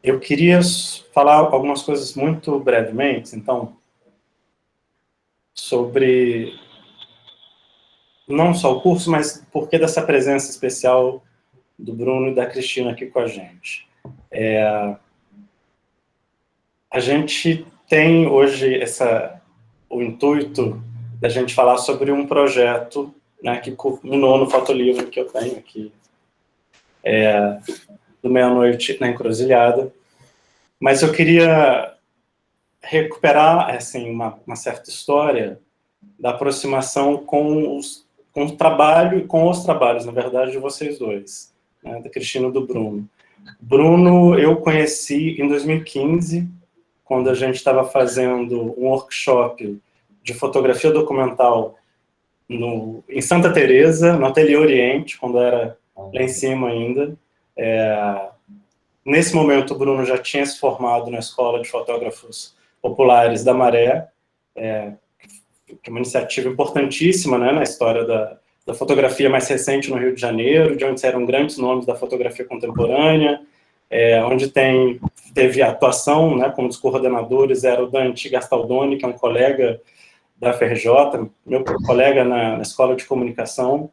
Eu queria falar algumas coisas muito brevemente, então, sobre não só o curso, mas por que dessa presença especial do Bruno e da Cristina aqui com a gente. A gente tem hoje o intuito da gente falar sobre um projeto, né, que culminou no fotolivro que eu tenho aqui, do Meia-Noite na Encruzilhada, mas eu queria recuperar assim, uma certa história da aproximação com o trabalho e com os trabalhos, na verdade, de vocês dois, né, da Cristina e do Bruno. Bruno eu conheci em 2015, quando a gente estava fazendo um workshop de fotografia documental em Santa Teresa, no Ateliê Oriente, quando era lá em cima ainda. Nesse momento, o Bruno já tinha se formado na Escola de Fotógrafos Populares da Maré, que é uma iniciativa importantíssima, né, na história da fotografia mais recente no Rio de Janeiro, de onde saíram grandes nomes da fotografia contemporânea, onde teve atuação, né, como dos coordenadores, era o Dante Gastaldoni, que é um colega da FRJ, meu colega na Escola de Comunicação,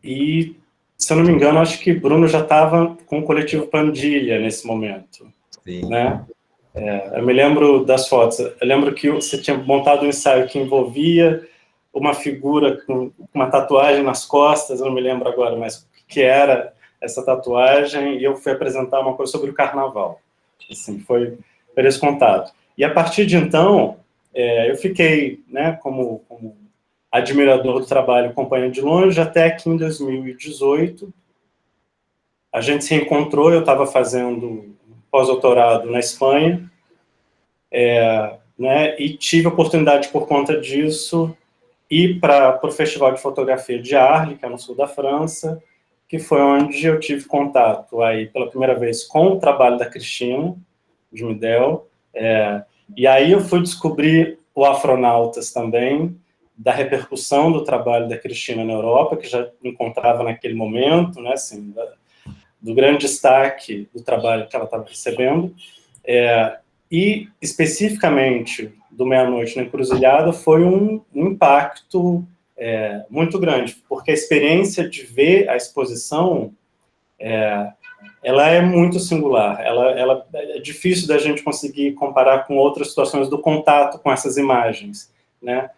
e, se eu não me engano, acho que Bruno já estava com o coletivo Pandilha nesse momento. Sim. Né? Eu me lembro das fotos, eu lembro que você tinha montado um ensaio que envolvia uma figura com uma tatuagem nas costas, eu não me lembro agora, mas o que era essa tatuagem, e eu fui apresentar uma coisa sobre o carnaval. Assim, foi esse contato. E a partir de então, eu fiquei, né, como admirador do trabalho, acompanhando de longe, até que em 2018, a gente se reencontrou, eu estava fazendo pós-doutorado na Espanha, né, e tive a oportunidade, por conta disso, ir para o Festival de Fotografia de Arles, que é no sul da França, que foi onde eu tive contato aí pela primeira vez com o trabalho da Cristina de Midel, e aí eu fui descobrir o Afronautas também, da repercussão do trabalho da Cristina na Europa, que já me encontrava naquele momento, né, assim, do grande destaque do trabalho que ela estava recebendo, e especificamente do Meia-Noite na Encruzilhada foi um impacto muito grande, porque a experiência de ver a exposição, ela é muito singular, ela é difícil da gente conseguir comparar com outras situações do contato com essas imagens, né?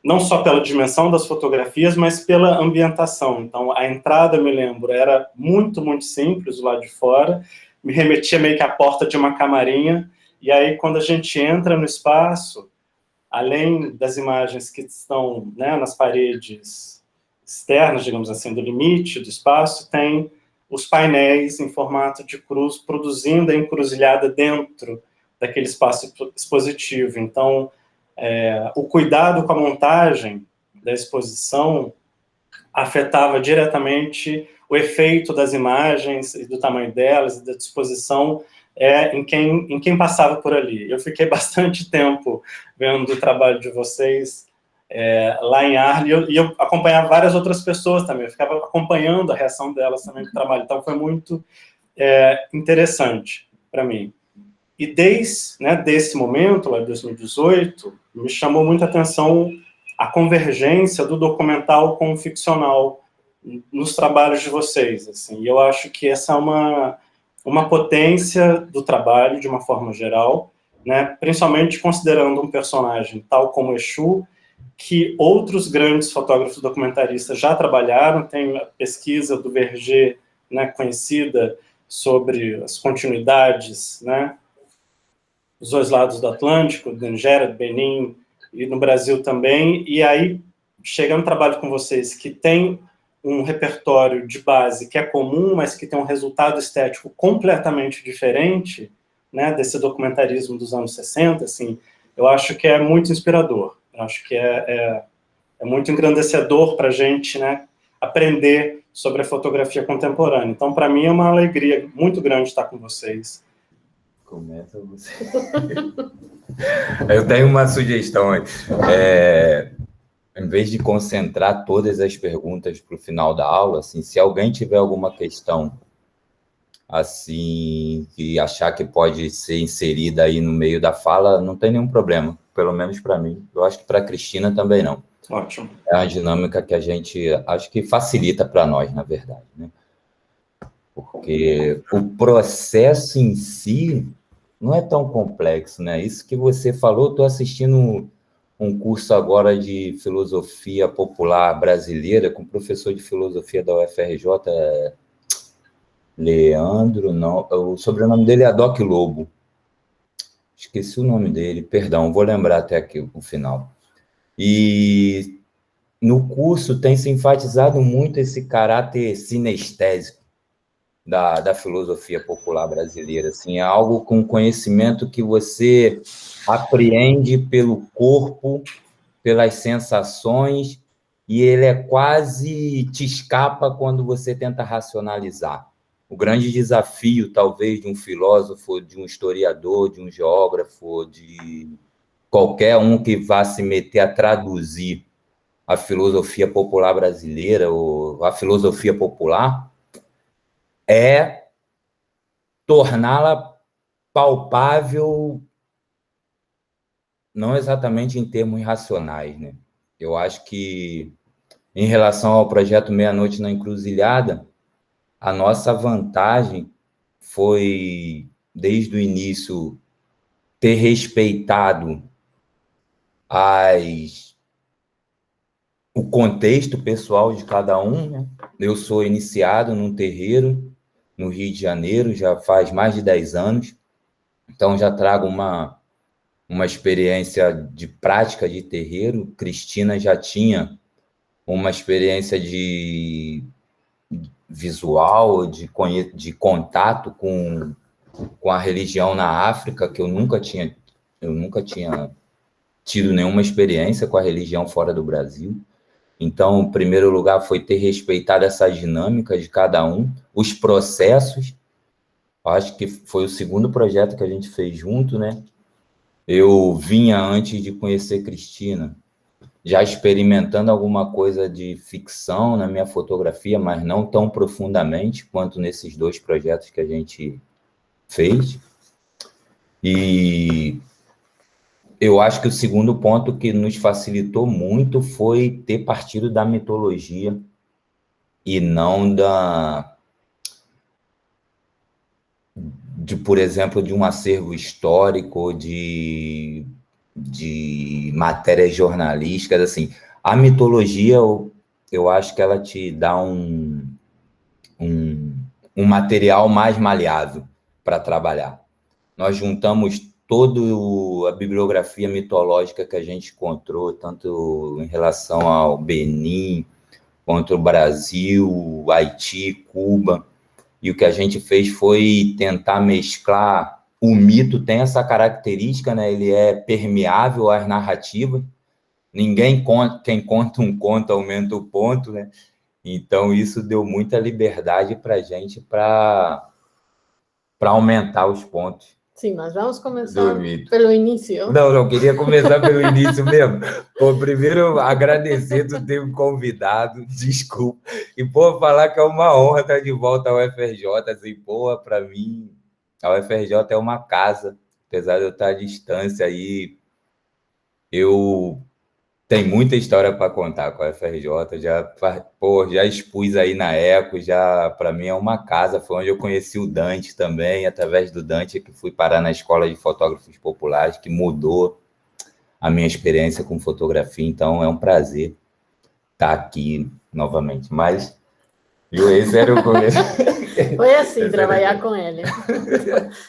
Não só pela dimensão das fotografias, mas pela ambientação. Então, a entrada, eu me lembro, era muito, muito simples, do lado de fora, me remetia meio que à porta de uma camarinha, e aí, quando a gente entra no espaço, além das imagens que estão, né, nas paredes externas, digamos assim, do limite do espaço, tem os painéis em formato de cruz, produzindo a encruzilhada dentro daquele espaço expositivo. Então, o cuidado com a montagem da exposição afetava diretamente o efeito das imagens, e do tamanho delas, e da disposição em quem passava por ali. Eu fiquei bastante tempo vendo o trabalho de vocês lá em Arles, e eu acompanhava várias outras pessoas também, eu ficava acompanhando a reação delas também do trabalho, então foi muito interessante para mim. E desde, né, desse momento, lá de 2018, me chamou muita atenção a convergência do documental com o ficcional nos trabalhos de vocês, assim, e eu acho que essa é uma potência do trabalho, de uma forma geral, né, principalmente considerando um personagem tal como Exu, que outros grandes fotógrafos documentaristas já trabalharam. Tem a pesquisa do Verger, né, conhecida, sobre as continuidades, né, dos dois lados do Atlântico, da Nigéria, do Benin, e no Brasil também, e aí, chegando no trabalho com vocês, que tem um repertório de base que é comum, mas que tem um resultado estético completamente diferente, né, desse documentarismo dos anos 60, assim, eu acho que é muito inspirador, eu acho que é muito engrandecedor para a gente, né, aprender sobre a fotografia contemporânea. Então, para mim, é uma alegria muito grande estar com vocês. Começa você. Eu tenho uma sugestão. Em vez de concentrar todas as perguntas para o final da aula, assim, se alguém tiver alguma questão assim, que achar que pode ser inserida aí no meio da fala, não tem nenhum problema, pelo menos para mim. Eu acho que para a Cristina também não. Ótimo. É uma dinâmica que a gente, acho que facilita para nós, na verdade, né? Porque o processo em si não é tão complexo, né? Isso que você falou, estou assistindo um curso agora de filosofia popular brasileira com o professor de filosofia da UFRJ, Leandro, não, o sobrenome dele é Adoc Lobo. Esqueci o nome dele, perdão, vou lembrar até aqui o final. E no curso tem se enfatizado muito esse caráter sinestésico da filosofia popular brasileira. Assim, é algo com conhecimento que você apreende pelo corpo, pelas sensações, e ele é quase te escapa quando você tenta racionalizar. O grande desafio, talvez, de um filósofo, de um historiador, de um geógrafo, de qualquer um que vá se meter a traduzir a filosofia popular brasileira, ou a filosofia popular, é torná-la palpável, não exatamente em termos racionais, né? Eu acho que, em relação ao projeto Meia-Noite na Encruzilhada, a nossa vantagem foi, desde o início, ter respeitado o contexto pessoal de cada um, né? Eu sou iniciado num terreiro no Rio de Janeiro, já faz mais de 10 anos, então já trago uma experiência de prática de terreiro. Cristina já tinha uma experiência de visual, de contato com a religião na África, que eu nunca tinha tido nenhuma experiência com a religião fora do Brasil. Então, em primeiro lugar, foi ter respeitado essa dinâmica de cada um, os processos. Acho que foi o segundo projeto que a gente fez junto, né? Eu vinha, antes de conhecer Cristina, já experimentando alguma coisa de ficção na minha fotografia, mas não tão profundamente quanto nesses dois projetos que a gente fez. E eu acho que o segundo ponto que nos facilitou muito foi ter partido da mitologia e não por exemplo, de um acervo histórico, de matérias jornalísticas, assim. A mitologia, eu acho que ela te dá um material mais maleável para trabalhar. Nós juntamos toda a bibliografia mitológica que a gente encontrou, tanto em relação ao Benin, quanto o Brasil, Haiti, Cuba, e o que a gente fez foi tentar mesclar. O mito tem essa característica, né? Ele é permeável às narrativas. Quem conta um conto aumenta o ponto, né? Então, isso deu muita liberdade para a gente para aumentar os pontos. Sim, mas vamos começar pelo início. Não, queria começar pelo início mesmo. Pô, primeiro, agradecer tu ter me convidado, desculpa. E, pô, falar que é uma honra estar de volta ao UFRJ. Assim, pô, para mim, a UFRJ é uma casa. Apesar de eu estar à distância aí, eu tenho muita história para contar com a UFRJ. Já expus aí na Eco, já para mim é uma casa. Foi onde eu conheci o Dante também, através do Dante que fui parar na Escola de Fotógrafos Populares, que mudou a minha experiência com fotografia. Então é um prazer estar aqui novamente. Mas esse era o começo. Foi assim, trabalhar com ele.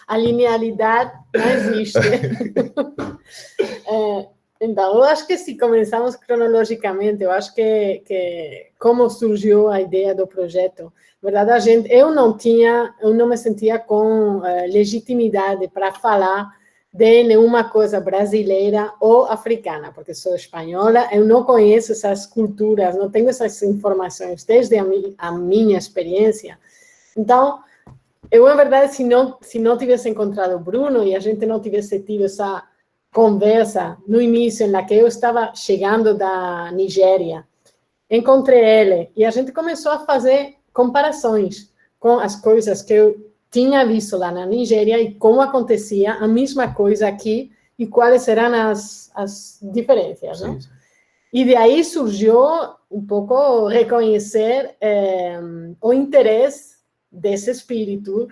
A linearidade não existe. Então, eu acho que se começamos cronologicamente, eu acho que como surgiu a ideia do projeto, na verdade, eu não me sentia com legitimidade para falar de nenhuma coisa brasileira ou africana, porque sou espanhola, eu não conheço essas culturas, não tenho essas informações desde a minha experiência. Então, eu, na verdade, se não tivesse encontrado o Bruno e a gente não tivesse tido essa conversa no início, na que eu estava chegando da Nigéria, encontrei ele e a gente começou a fazer comparações com as coisas que eu tinha visto lá na Nigéria e como acontecia a mesma coisa aqui e quais eram as diferenças, não? Sim. E de aí surgiu um pouco reconhecer o interesse desse espírito,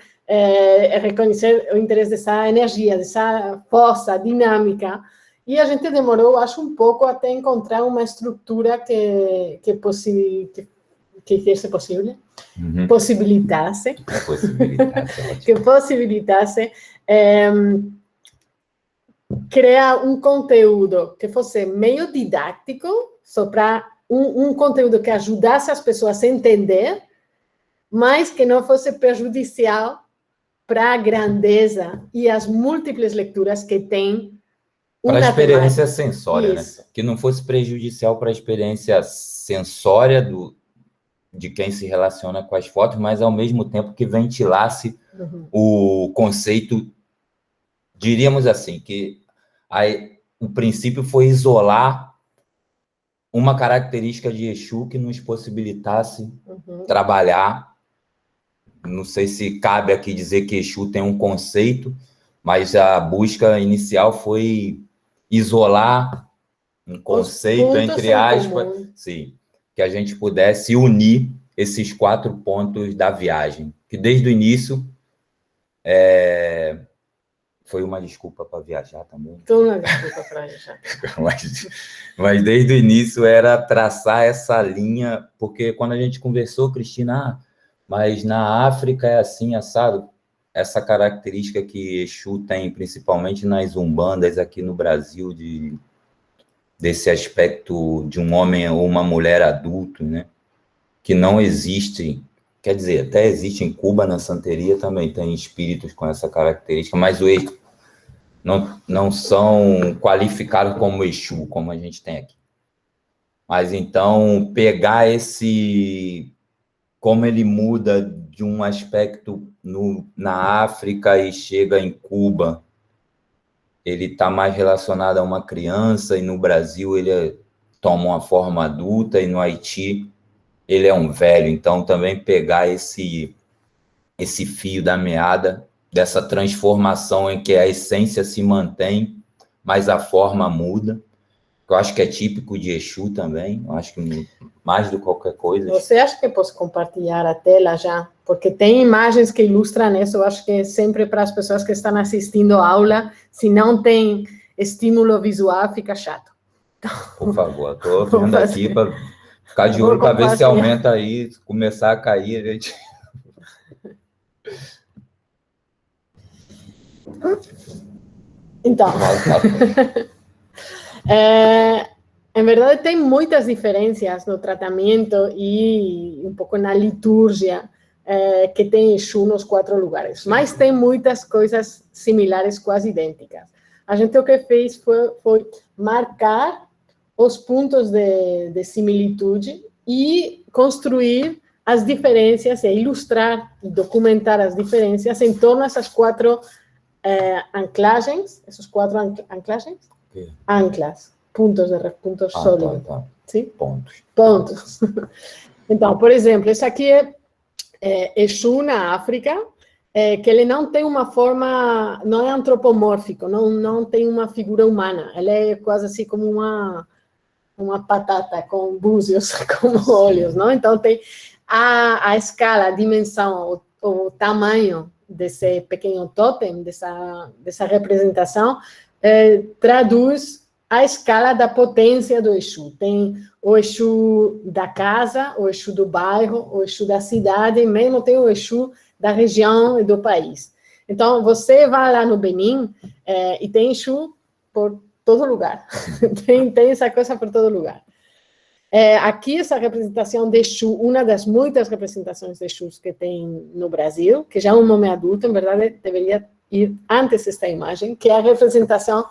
reconhecer o interesse dessa energia, dessa força dinâmica. E a gente demorou, acho, um pouco até encontrar uma estrutura que fosse possível, possibilitasse, que possibilitasse criar um conteúdo que fosse meio didático, só para um conteúdo que ajudasse as pessoas a entender, mas que não fosse prejudicial para a grandeza e as múltiplas leituras que tem para a experiência sensória, né? Que não fosse prejudicial para a experiência sensória de quem se relaciona com as fotos, mas ao mesmo tempo que ventilasse o conceito, diríamos assim, que o princípio foi isolar uma característica de Exu que nos possibilitasse trabalhar. Não sei se cabe aqui dizer que Exu tem um conceito, mas a busca inicial foi isolar um conceito, entre aspas, sim, que a gente pudesse unir esses 4 pontos da viagem, que desde o início foi uma desculpa para viajar também. Foi uma desculpa para viajar. mas desde o início era traçar essa linha, porque quando a gente conversou, Cristina, mas na África é assim, assado, essa característica que Exu tem, principalmente nas umbandas aqui no Brasil, desse aspecto de um homem ou uma mulher adulto, né? Que não existe, quer dizer, até existe em Cuba, na santeria também tem espíritos com essa característica, mas não são qualificados como Exu, como a gente tem aqui. Mas então, pegar como ele muda de um aspecto na África e chega em Cuba, ele está mais relacionado a uma criança, e no Brasil ele toma uma forma adulta, e no Haiti ele é um velho. Então, também pegar esse fio da meada, dessa transformação em que a essência se mantém, mas a forma muda, que eu acho que é típico de Exu também, eu acho que mais do que qualquer coisa. Você acha que posso compartilhar a tela já? Porque tem imagens que ilustram isso, eu acho que é sempre para as pessoas que estão assistindo a aula, se não tem estímulo visual, fica chato. Então, por favor, estou vendo aqui para ficar de olho, para ver se aumenta aí, começar a cair, a gente... Então, em verdade tem muitas diferenças no tratamento e um pouco na liturgia que tem Exu nos 4 lugares, mas tem muitas coisas similares, quase idênticas. A gente o que fez foi marcar os pontos de similitude e construir as diferenças, e ilustrar e documentar as diferenças em torno dessas 4 anclagens, esses 4 anclagens? Anclas, pontos sólidos. Tá. Sim? Pontos. Então, por exemplo, esse aqui é Exu na África, que ele não tem uma forma, não é antropomórfico, não tem uma figura humana, ele é quase assim como uma batata com búzios, como olhos, não? Então, tem a escala, a dimensão, o tamanho desse pequeno totem, dessa representação, traduz a escala da potência do Exu. Tem o Exu da casa, o Exu do bairro, o Exu da cidade, e mesmo tem o Exu da região e do país. Então, você vai lá no Benin e tem Exu por todo lugar. tem essa coisa por todo lugar. Aqui, essa representação de Exu, uma das muitas representações de Exus que tem no Brasil, que já é um nome adulto, em verdade, deveria ir antes desta imagem, que é a representação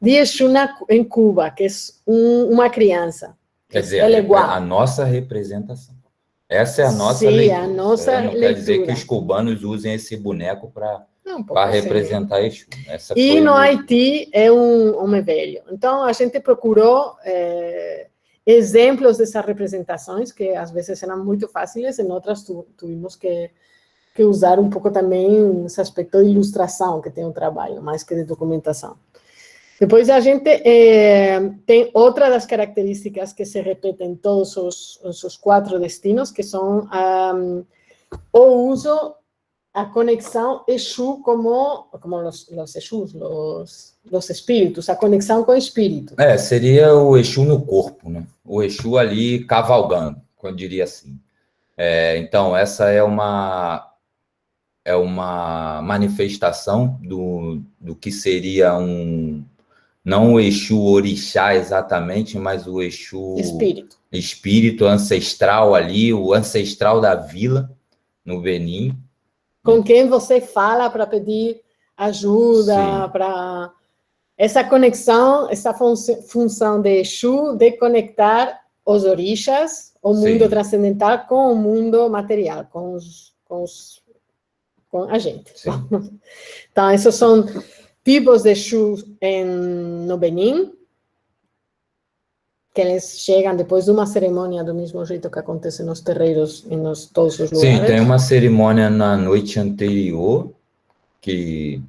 de Exu em Cuba, que é uma criança. Quer dizer, a nossa representação. Essa é a nossa leitura. Sim, a nossa leitura. Não quer dizer que os cubanos usem esse boneco para representar Exu. E no Haiti é um homem velho. Então, a gente procurou exemplos dessas representações, que às vezes eram muito fáceis, em outras tivemos que que usar um pouco também esse aspecto de ilustração que tem o trabalho, mais que de documentação. Depois a gente tem outra das características que se repetem em todos os 4 destinos, que são o uso, a conexão Exu como os Exus, os espíritos, a conexão com o espírito. Seria o Exu no corpo, né? O Exu ali cavalgando, eu diria assim. Então, essa é uma manifestação do que seria não o Exu orixá exatamente, mas o Exu espírito ancestral ali, o ancestral da vila, no Benin. Com quem você fala para pedir ajuda, para essa conexão, essa função de Exu, de conectar os orixás, o mundo transcendental, com o mundo material, com a gente. Então, esses são tipos de Exu no Benin, que eles chegam depois de uma cerimônia do mesmo jeito que acontece nos terreiros e todos os lugares. Sim, tem uma cerimônia na noite anterior, que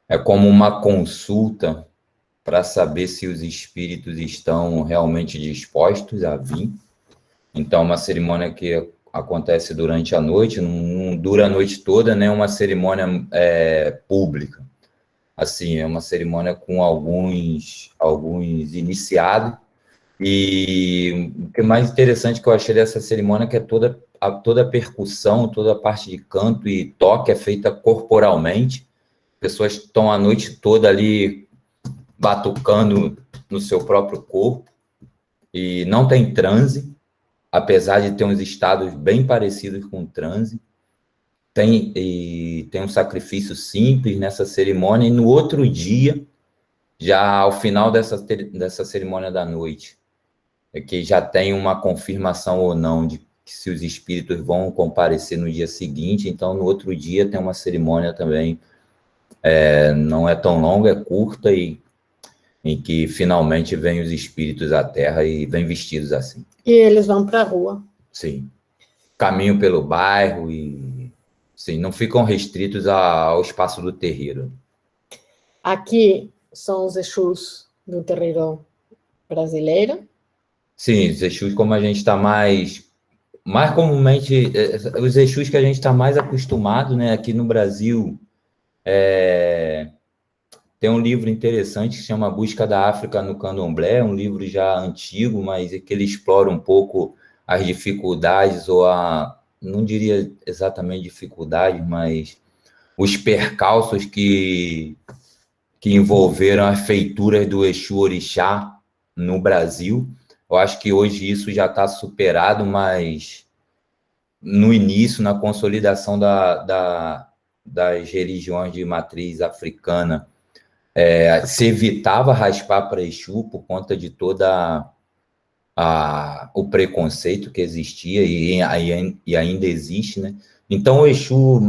é como uma consulta para saber se os espíritos estão realmente dispostos a vir. Então, uma cerimônia que acontece durante a noite, não dura a noite toda, né? Uma cerimônia pública. Assim, é uma cerimônia com alguns iniciados. E o que é mais interessante que eu achei dessa cerimônia é que toda a percussão, toda a parte de canto e toque é feita corporalmente. Pessoas estão a noite toda ali batucando no seu próprio corpo. E não tem transe, apesar de ter uns estados bem parecidos com o transe. Tem um sacrifício simples nessa cerimônia, e no outro dia, já ao final dessa cerimônia da noite, que já tem uma confirmação ou não de que se os espíritos vão comparecer no dia seguinte. Então, no outro dia tem uma cerimônia também, não é tão longa, é curta, e em que finalmente vêm os espíritos à Terra e vêm vestidos assim. E eles vão para a rua. Sim. Caminham pelo bairro e, sim, não ficam restritos ao espaço do terreiro. Aqui são os Exus do terreiro brasileiro. Sim, os Exus, como a gente está mais comumente, os Exus que a gente está mais acostumado, né? Aqui no Brasil, tem um livro interessante que se chama Busca da África no Candomblé, um livro já antigo, mas que ele explora um pouco as dificuldades, não diria exatamente dificuldades, mas os percalços que envolveram as feituras do Exu Orixá no Brasil. Eu acho que hoje isso já está superado, mas no início, na consolidação das religiões de matriz africana, se evitava raspar para Exu por conta de toda o preconceito que existia e ainda existe, né? Então, o Exu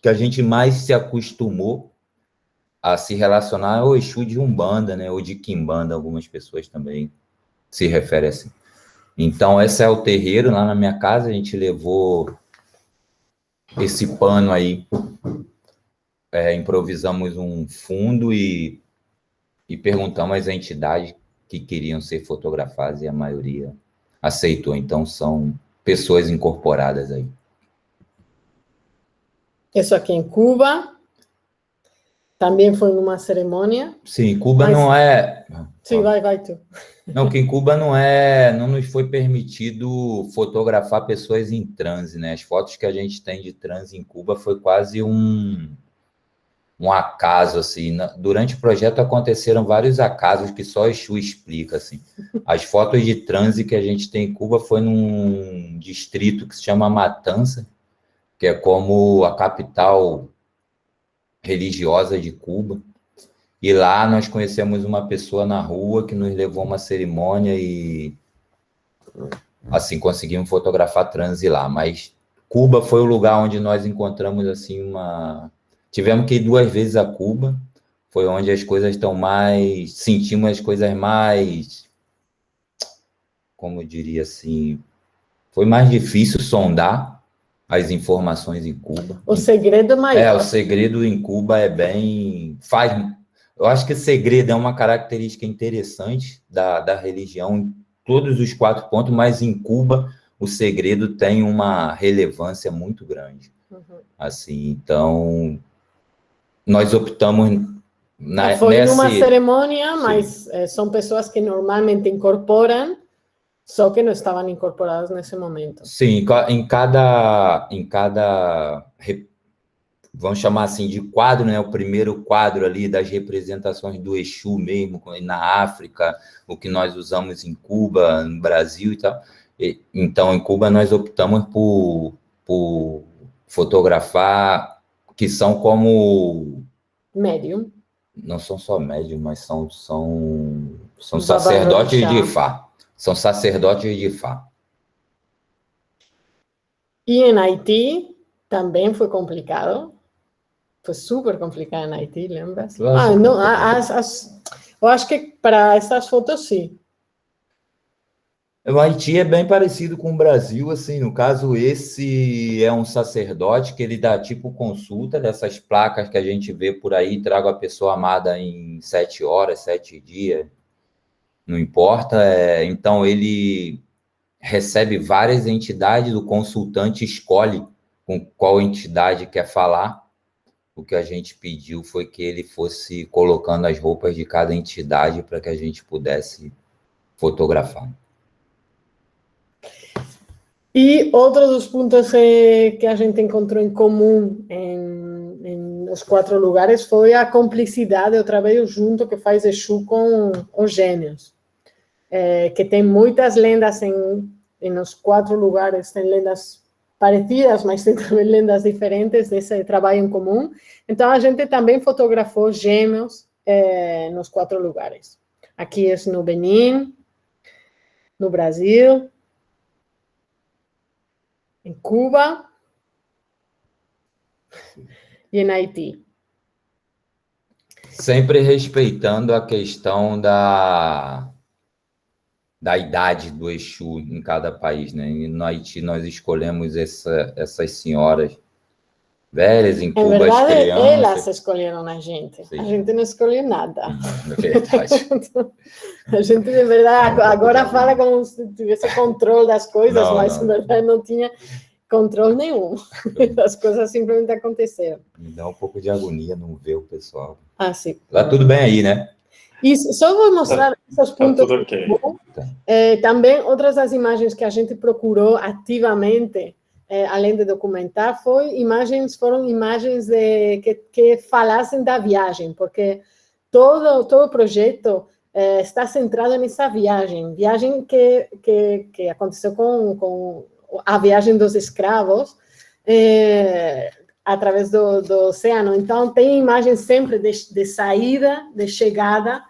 que a gente mais se acostumou a se relacionar é o Exu de Umbanda, né? Ou de Quimbanda, algumas pessoas também se referem assim. Então, esse é o terreiro. Lá na minha casa, a gente levou esse pano aí, improvisamos um fundo e perguntamos às entidades que queriam ser fotografadas, e a maioria aceitou. Então, são pessoas incorporadas aí. Isso aqui em Cuba também foi numa cerimônia. Sim, Cuba não é... Sim, vai tu. Não, que em Cuba não nos foi permitido fotografar pessoas em transe, né? As fotos que a gente tem de transe em Cuba foi quase um acaso, assim. Durante o projeto aconteceram vários acasos que só Exu explica, assim. As fotos de transe que a gente tem em Cuba foi num distrito que se chama Matanza, que é como a capital religiosa de Cuba. E lá nós conhecemos uma pessoa na rua que nos levou a uma cerimônia e, assim, conseguimos fotografar transe lá. Mas Cuba foi o lugar onde nós encontramos, assim, Tivemos que ir 2 vezes a Cuba. Foi onde as coisas estão mais... Sentimos as coisas mais... Como eu diria assim... Foi mais difícil sondar as informações em Cuba. O segredo maior. O segredo em Cuba é bem... Eu acho que segredo é uma característica interessante da religião em todos os 4 pontos, mas em Cuba o segredo tem uma relevância muito grande. Assim, então, nós optamos... Foi numa cerimônia, mas são pessoas que normalmente incorporam, só que não estavam incorporadas nesse momento. Sim, em cada vamos chamar assim de quadro, né? O primeiro quadro ali das representações do Exu mesmo, na África, o que nós usamos em Cuba, no Brasil e tal. Então, em Cuba, nós optamos por fotografar, que são como... Médium. Não são só médium, mas são sacerdotes de Ifá. São sacerdotes de Ifá. E em Haiti também foi complicado. Foi super complicado em Haiti, lembra? Não, eu acho que para essas fotos, sim. O Haiti é bem parecido com o Brasil, assim, no caso, esse é um sacerdote que ele dá tipo consulta dessas placas que a gente vê por aí, trago a pessoa amada em 7 horas, 7 dias, não importa, então ele recebe várias entidades, o consultante escolhe com qual entidade quer falar. O que a gente pediu foi que ele fosse colocando as roupas de cada entidade para que a gente pudesse fotografar. E outro dos pontos que a gente encontrou em comum nos 4 lugares foi a cumplicidade, o trabalho junto que faz Exu com os gêmeos. Que tem muitas lendas nos 4 lugares, tem lendas parecidas, mas tem também lendas diferentes desse trabalho em comum. Então, a gente também fotografou gêmeos nos 4 lugares. Aqui é no Benin, no Brasil, em Cuba e em Haiti. Sempre respeitando a questão da idade do Exu em cada país, né? E no Haiti nós escolhemos essas senhoras velhas, em Cuba as crianças. Elas escolheram a gente. Sim. A gente não escolheu nada. É verdade. A gente, de verdade, agora fala como se tivesse controle das coisas, mas na verdade não tinha controle nenhum. As coisas simplesmente aconteceram. Me dá um pouco de agonia não ver o pessoal. Sim. Tá tudo bem aí, né? Isso, só vou mostrar esses pontos. Tudo okay. Também outras das imagens que a gente procurou ativamente, além de documentar, foram imagens que falassem da viagem, porque todo o projeto está centrado nessa viagem que aconteceu com a viagem dos escravos através do oceano. Então, tem imagens sempre de saída, de chegada,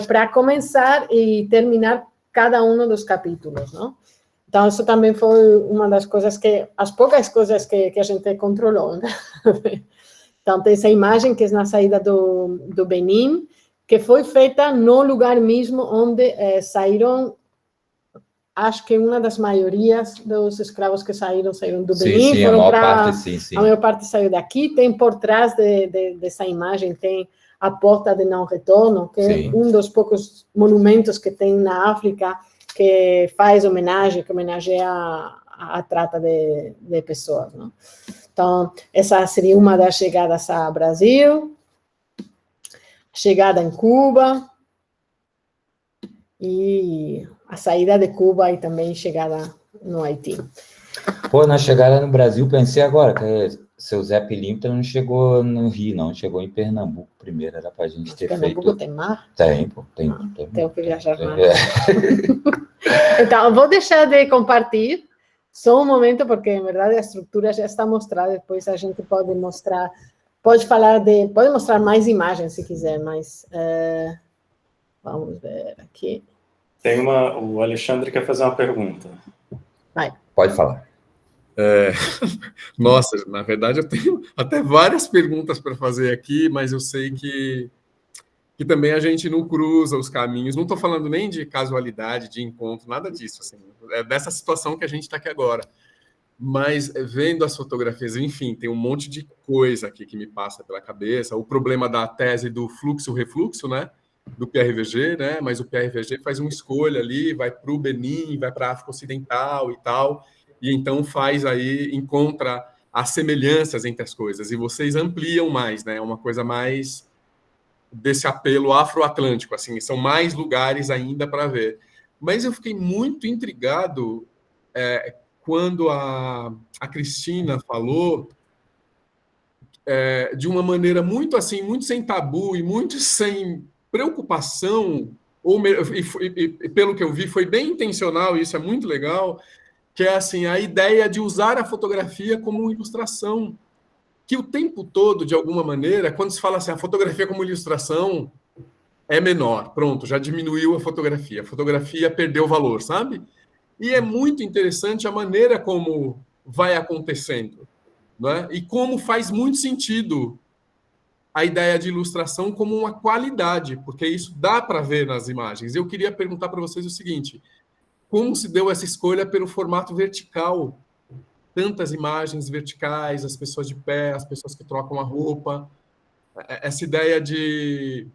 para começar e terminar cada um dos capítulos, não? Então, isso também foi uma das coisas as poucas coisas que a gente controlou, né? Então, tem essa imagem que é na saída do Benin, que foi feita no lugar mesmo onde saíram, acho que uma das maiorias dos escravos que saíram do Benin. Sim, a maior parte, sim. A maior parte saiu daqui. Tem por trás dessa imagem, tem a Porta de Não Retorno, que é um dos poucos monumentos que tem na África que faz homenagem, que homenageia a trata de pessoas, não? Então, essa seria uma das chegadas ao Brasil, chegada em Cuba, e a saída de Cuba e também chegada no Haiti. Pô, na chegada no Brasil, pensei agora que seu Zé Pilintra não chegou no Rio, não, chegou em Pernambuco primeiro, era pra gente ter feito... Pernambuco tem mar? Tem, pô, tem. Tenho que viajar mais. Então, eu vou deixar de compartilhar só um momento, porque, em verdade, a estrutura já está mostrada, depois a gente pode mostrar, pode mostrar mais imagens, se quiser, mas vamos ver aqui. O Alexandre quer fazer uma pergunta. Vai. Pode falar. Nossa, na verdade eu tenho até várias perguntas para fazer aqui, mas eu sei que também a gente não cruza os caminhos. Não estou falando nem de casualidade, de encontro, nada disso. Assim, é dessa situação que a gente está aqui agora. Mas vendo as fotografias, enfim, tem um monte de coisa aqui que me passa pela cabeça. O problema da tese do fluxo-refluxo, né? Do PRVG, né? Mas o PRVG faz uma escolha ali, vai para o Benin, vai para a África Ocidental e tal, e então faz aí, encontra as semelhanças entre as coisas, e vocês ampliam mais, né? Uma coisa mais desse apelo afro-atlântico, assim, são mais lugares ainda para ver. Mas eu fiquei muito intrigado quando a Cristina falou de uma maneira muito assim, muito sem tabu e muito sem preocupação, e pelo que eu vi, foi bem intencional, e isso é muito legal, que é assim, a ideia de usar a fotografia como ilustração, que o tempo todo, de alguma maneira, quando se fala assim, a fotografia como ilustração é menor, pronto, já diminuiu a fotografia perdeu valor, sabe? E é muito interessante a maneira como vai acontecendo, né? E como faz muito sentido a ideia de ilustração como uma qualidade, porque isso dá para ver nas imagens. Eu queria perguntar para vocês o seguinte, como se deu essa escolha pelo formato vertical? Tantas imagens verticais, as pessoas de pé, as pessoas que trocam a roupa, essa ideia de...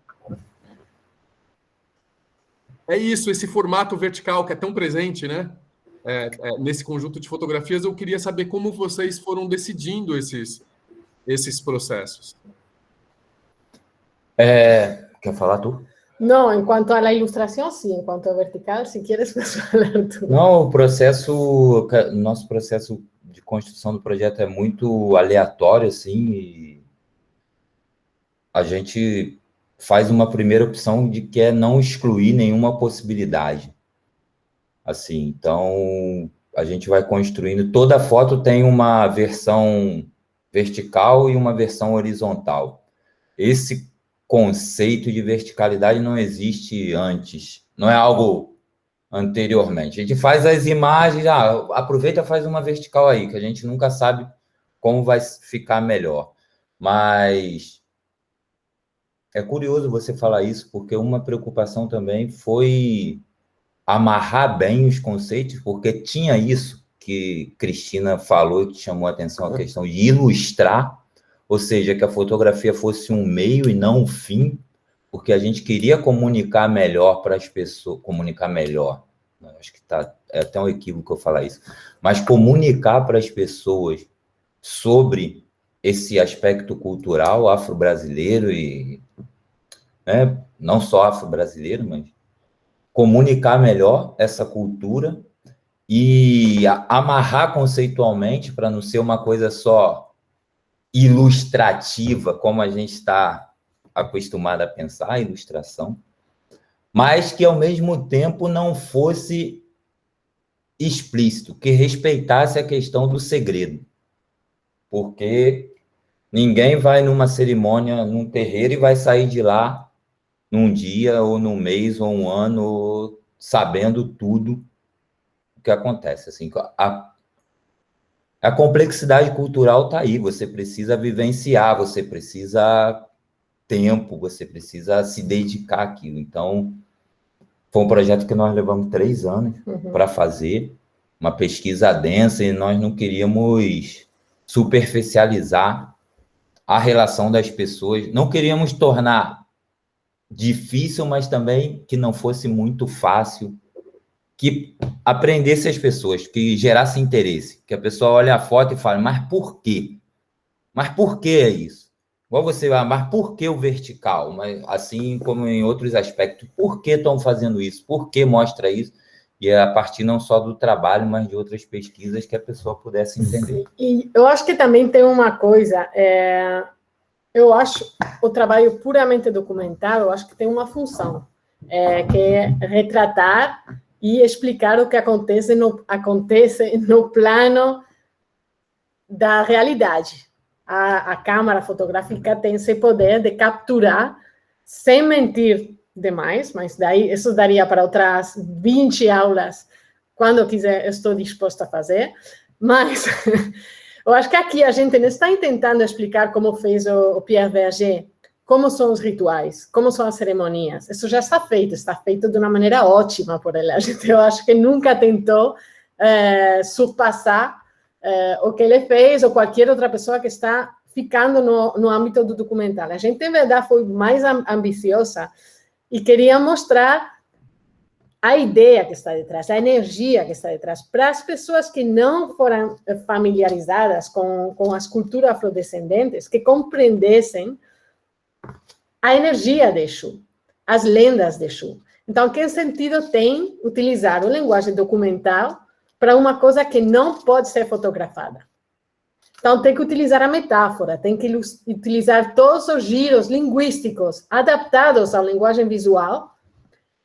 É isso, esse formato vertical que é tão presente, né? Nesse conjunto de fotografias, eu queria saber como vocês foram decidindo esses processos. Quer falar tu? No, en cuanto a la ilustración, sí, en cuanto a vertical, si quieres, puedes hablar tú. Não, nosso processo de construção do projeto é muito aleatório, assim, e a gente faz uma primeira opção de que é não excluir nenhuma possibilidade. Assim, então, a gente vai construindo, toda foto tem uma versão vertical e uma versão horizontal. Esse conceito de verticalidade não existe antes, não é algo anteriormente. A gente faz as imagens, aproveita e faz uma vertical aí, que a gente nunca sabe como vai ficar melhor. Mas é curioso você falar isso, porque uma preocupação também foi amarrar bem os conceitos, porque tinha isso que Cristina falou, que chamou a atenção, a questão de ilustrar, ou seja, que a fotografia fosse um meio e não um fim, porque a gente queria comunicar melhor para as pessoas, comunicar melhor, acho que é até um equívoco eu falar isso, mas comunicar para as pessoas sobre esse aspecto cultural afro-brasileiro e não só afro-brasileiro, mas comunicar melhor essa cultura e amarrar conceitualmente para não ser uma coisa só ilustrativa, como a gente está acostumado a pensar, a ilustração, mas que, ao mesmo tempo, não fosse explícito, que respeitasse a questão do segredo. Porque ninguém vai numa cerimônia, num terreiro, e vai sair de lá num dia, ou num mês, ou um ano, sabendo tudo o que acontece. Assim, a complexidade cultural está aí, você precisa vivenciar, você precisa tempo, você precisa se dedicar àquilo. Então, foi um projeto que nós levamos 3 anos para fazer, uma pesquisa densa, e nós não queríamos superficializar a relação das pessoas, não queríamos tornar difícil, mas também que não fosse muito fácil, que aprendesse as pessoas, que gerasse interesse, que a pessoa olhe a foto e fale, mas por quê? Mas por que é isso? Igual você vai, mas por que o vertical? Mas, assim como em outros aspectos, por que estão fazendo isso? Por que mostra isso? E é a partir não só do trabalho, mas de outras pesquisas que a pessoa pudesse entender. E eu acho que também tem uma coisa, eu acho o trabalho puramente documental, eu acho que tem uma função, que é retratar e explicar o que acontece no plano da realidade. A câmera fotográfica tem esse poder de capturar, sem mentir demais, mas daí isso daria para outras 20 aulas, quando eu quiser, eu estou disposta a fazer, mas eu acho que aqui a gente não está tentando explicar como fez o Pierre Verger, como são os rituais, como são as cerimonias. Isso já está feito de uma maneira ótima por ele. Eu acho que nunca tentou surpassar o que ele fez, ou qualquer outra pessoa que está ficando no âmbito do documental. A gente, em verdade, foi mais ambiciosa e queria mostrar a ideia que está detrás, a energia que está detrás, para as pessoas que não foram familiarizadas com as culturas afrodescendentes, que compreendessem a energia de Exu, as lendas de Exu. Então, que sentido tem utilizar a linguagem documental para uma coisa que não pode ser fotografada? Então, tem que utilizar a metáfora, tem que utilizar todos os giros linguísticos adaptados à linguagem visual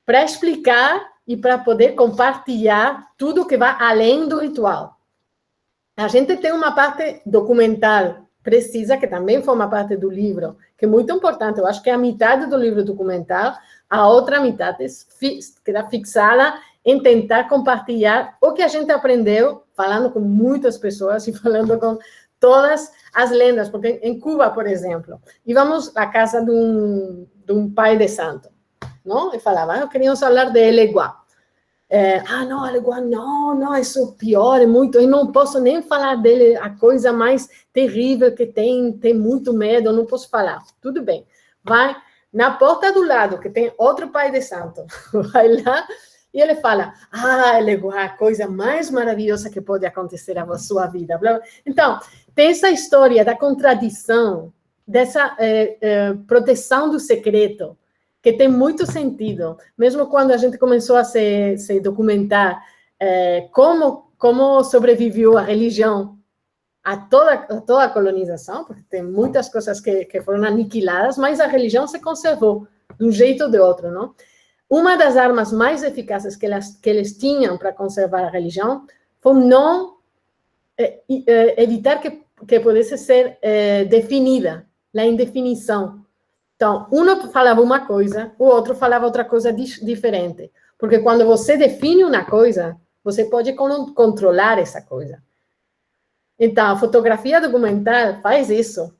para explicar e para poder compartilhar tudo que vai além do ritual. A gente tem uma parte documental precisa, que também forma parte do livro, que é muito importante. Eu acho que a metade do livro documental, a outra metade queda fixada em tentar compartilhar o que a gente aprendeu, falando com muitas pessoas e falando com todas as lendas, porque em Cuba, por exemplo, íamos à casa de um pai de santo, não? E falava, queríamos falar de Eleguá. Não, Eleguá, não, isso é pior, é muito, eu não posso nem falar dele, a coisa mais terrível que tem muito medo, eu não posso falar. Tudo bem, vai na porta do lado, que tem outro pai de santo, vai lá, e ele fala, Eleguá, a coisa mais maravilhosa que pode acontecer na sua vida. Então, tem essa história da contradição, dessa proteção do secreto, que tem muito sentido. Mesmo quando a gente começou a se documentar como sobreviveu a religião a toda a colonização, porque tem muitas coisas que foram aniquiladas, mas a religião se conservou de um jeito ou de outro, não? Uma das armas mais eficazes que eles tinham para conservar a religião foi não evitar que pudesse ser definida, a indefinição. Então, um falava uma coisa, o outro falava outra coisa diferente. Porque quando você define uma coisa, você pode controlar essa coisa. Então, a fotografia documental faz isso,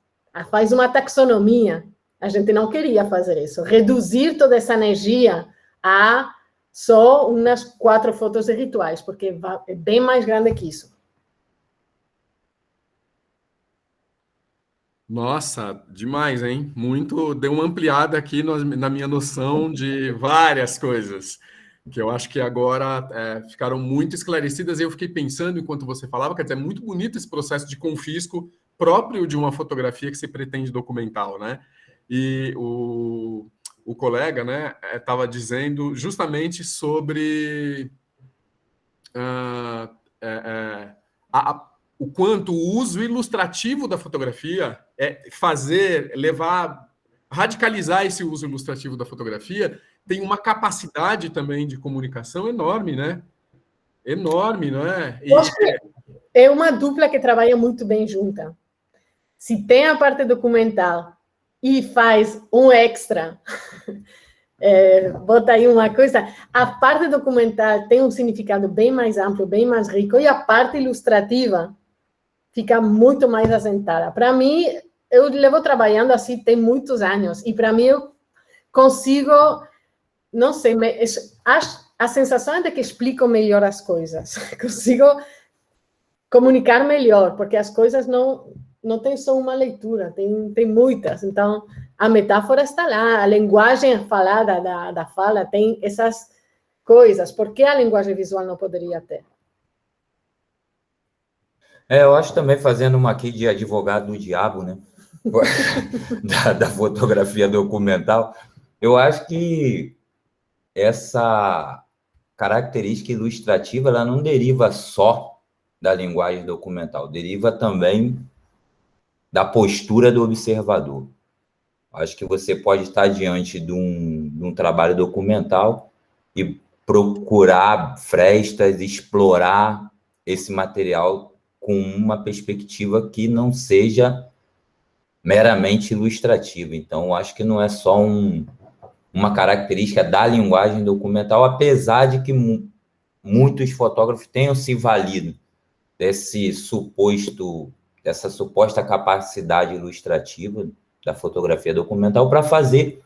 faz uma taxonomia. A gente não queria fazer isso, reduzir toda essa energia a só umas 4 fotos de rituais, porque é bem mais grande que isso. Nossa, demais, hein? Muito, deu uma ampliada aqui na minha noção de várias coisas, que eu acho que agora ficaram muito esclarecidas, e eu fiquei pensando enquanto você falava, quer dizer, é muito bonito esse processo de confisco próprio de uma fotografia que se pretende documental, né? E o colega, né, estava dizendo justamente sobre o quanto o uso ilustrativo da fotografia radicalizar esse uso ilustrativo da fotografia tem uma capacidade também de comunicação enorme, né? Enorme, não é? Eu acho que é uma dupla que trabalha muito bem junta. Se tem a parte documental e faz um extra, bota aí uma coisa, a parte documental tem um significado bem mais amplo, bem mais rico, e a parte ilustrativa fica muito mais assentada. Para mim, eu levo trabalhando assim tem muitos anos, e para mim eu consigo, não sei, a sensação é de que explico melhor as coisas, consigo comunicar melhor, porque as coisas não tem só uma leitura, tem muitas. Então, a metáfora está lá, a linguagem falada da fala tem essas coisas. Por que a linguagem visual não poderia ter? Eu acho também, fazendo uma aqui de advogado do diabo, né? da fotografia documental, eu acho que essa característica ilustrativa, ela não deriva só da linguagem documental, deriva também da postura do observador. Acho que você pode estar diante de um trabalho documental e procurar frestas, explorar esse material com uma perspectiva que não seja meramente ilustrativa. Então, acho que não é só uma característica da linguagem documental, apesar de que muitos fotógrafos tenham se valido dessa suposta capacidade ilustrativa da fotografia documental para fazer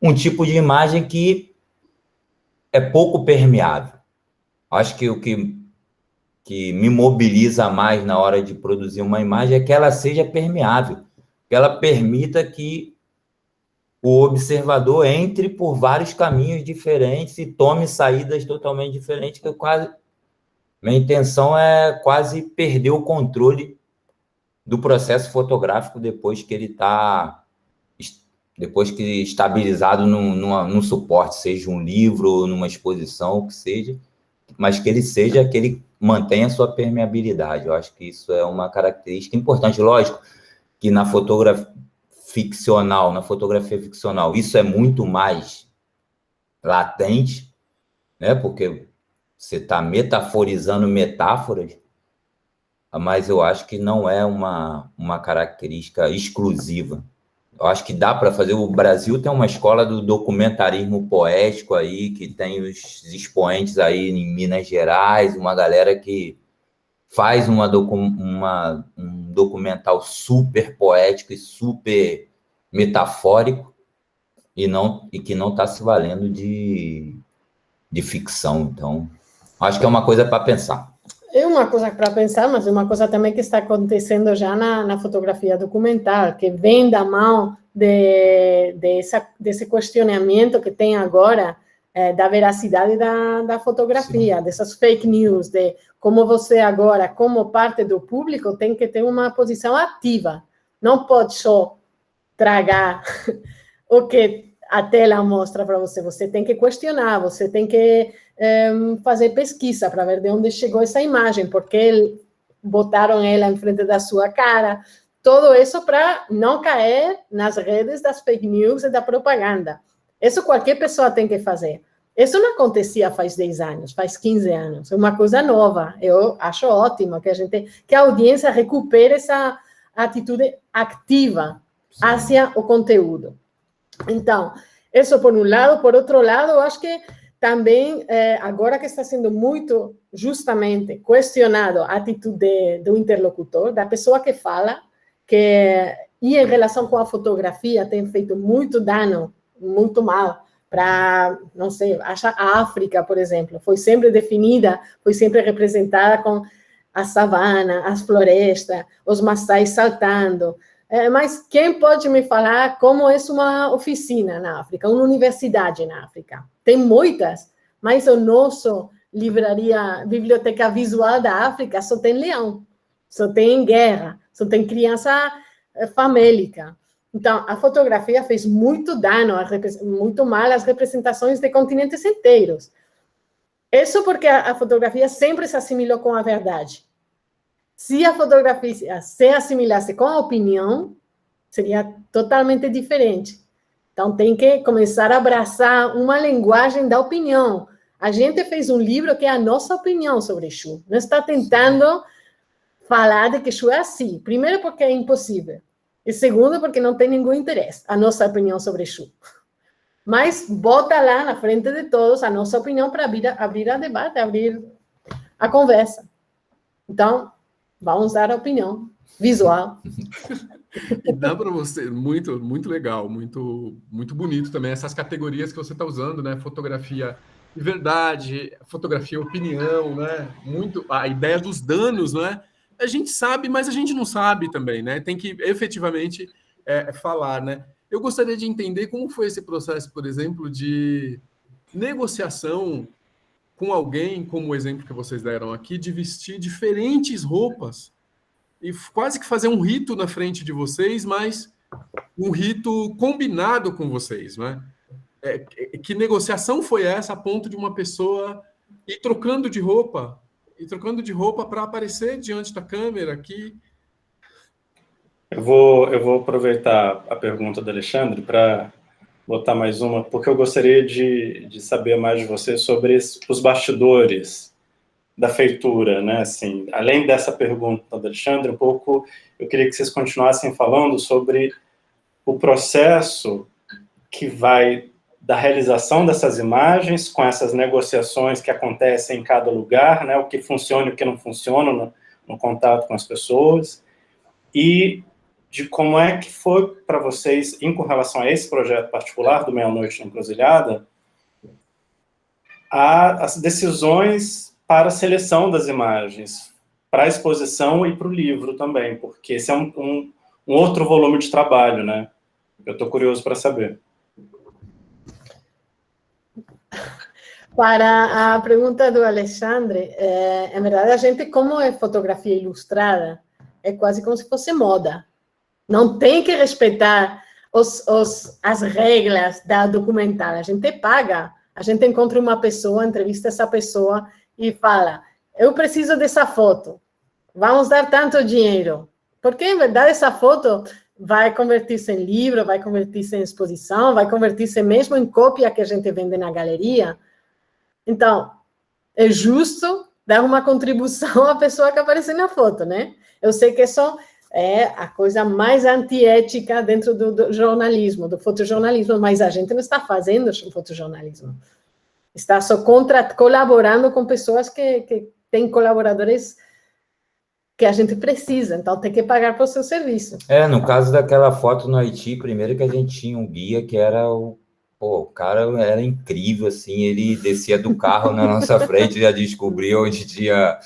um tipo de imagem que é pouco permeável. Acho que o que que me mobiliza mais na hora de produzir uma imagem é que ela seja permeável, que ela permita que o observador entre por vários caminhos diferentes e tome saídas totalmente diferentes, que minha intenção é quase perder o controle do processo fotográfico depois que ele está estabilizado num suporte, seja um livro, numa exposição, o que seja, mas que ele mantenha a sua permeabilidade. Eu acho que isso é uma característica importante. Lógico que na fotografia ficcional, isso é muito mais latente, né? Porque você está metaforizando metáforas, mas eu acho que não é uma característica exclusiva. Eu acho que dá para fazer. O Brasil tem uma escola do documentarismo poético aí, que tem os expoentes aí em Minas Gerais, uma galera que faz um documental super poético e super metafórico e que não está se valendo de ficção. Então, acho que é uma coisa para pensar. É uma coisa para pensar, mas é uma coisa também que está acontecendo já na fotografia documental, que vem da mão desse questionamento que tem agora da veracidade da fotografia, sim, dessas fake news, de como você agora, como parte do público, tem que ter uma posição ativa. Não pode só tragar o que a tela mostra para você. Você tem que questionar, você tem que fazer pesquisa para ver de onde chegou essa imagem, porque botaram ela em frente da sua cara. Tudo isso para não cair nas redes das fake news e da propaganda. Isso qualquer pessoa tem que fazer. Isso não acontecia faz 10 anos, faz 15 anos. É uma coisa nova. Eu acho ótimo que a audiência recupere essa atitude ativa hacia o conteúdo. Então, isso por um lado. Por outro lado, eu acho que também, agora que está sendo muito, justamente, questionado a atitude do interlocutor, da pessoa que fala, e em relação com a fotografia, tem feito muito dano, muito mal, para, não sei, a África, por exemplo, foi sempre definida, foi sempre representada com a savana, as florestas, os maçais saltando. Mas quem pode me falar como é uma oficina na África, uma universidade na África? Tem muitas, mas o nosso biblioteca visual da África só tem leão, só tem guerra, só tem criança famélica. Então, a fotografia fez muito dano, muito mal às representações de continentes inteiros. Isso porque a fotografia sempre se assimilou com a verdade. Se a fotografia se assimilasse com a opinião, seria totalmente diferente. Então, tem que começar a abraçar uma linguagem da opinião. A gente fez um livro que é a nossa opinião sobre Exu. Não está tentando falar de que Exu é assim. Primeiro, porque é impossível. E segundo, porque não tem nenhum interesse a nossa opinião sobre Exu. Mas bota lá na frente de todos a nossa opinião para abrir a debate, abrir a conversa. Então, vamos dar a opinião visual. E dá para você, muito, muito legal, muito, muito bonito também, essas categorias que você está usando, né? Fotografia de verdade, fotografia opinião, né? Muito, a ideia dos danos, né? A gente sabe, mas a gente não sabe também, né? Tem que efetivamente falar, né? Eu gostaria de entender como foi esse processo, por exemplo, de negociação com alguém, como o exemplo que vocês deram aqui, de vestir diferentes roupas e quase que fazer um rito na frente de vocês, mas um rito combinado com vocês, né? Que negociação foi essa a ponto de uma pessoa ir trocando de roupa para aparecer diante da câmera aqui? Eu vou aproveitar a pergunta do Alexandre para botar mais uma, porque eu gostaria de saber mais de você sobre os bastidores da feitura, né? Assim, além dessa pergunta do Alexandre, um pouco eu queria que vocês continuassem falando sobre o processo que vai da realização dessas imagens, com essas negociações que acontecem em cada lugar, né? O que funciona e o que não funciona no contato com as pessoas, e de como é que foi para vocês, com relação a esse projeto particular do Meia-Noite na Encruzilhada, as decisões para a seleção das imagens, para a exposição e para o livro também, porque esse é um outro volume de trabalho, né? Eu estou curioso para saber. Para a pergunta do Alexandre, em verdade, a gente, como é fotografia ilustrada, é quase como se fosse moda. Não tem que respeitar as regras da documental. A gente paga, a gente encontra uma pessoa, entrevista essa pessoa e fala, eu preciso dessa foto, vamos dar tanto dinheiro. Porque, em verdade, essa foto vai convertir-se em livro, vai convertir-se em exposição, vai convertir-se mesmo em cópia que a gente vende na galeria. Então, é justo dar uma contribuição à pessoa que aparece na foto, né? Eu sei que isso é a coisa mais antiética dentro do jornalismo, do fotojornalismo, mas a gente não está fazendo fotojornalismo. Está só colaborando com pessoas que têm colaboradores que a gente precisa, então tem que pagar para o seu serviço. No caso daquela foto no Haiti, primeiro que a gente tinha um guia que era o cara era incrível, assim, ele descia do carro na nossa frente, já descobria onde tinha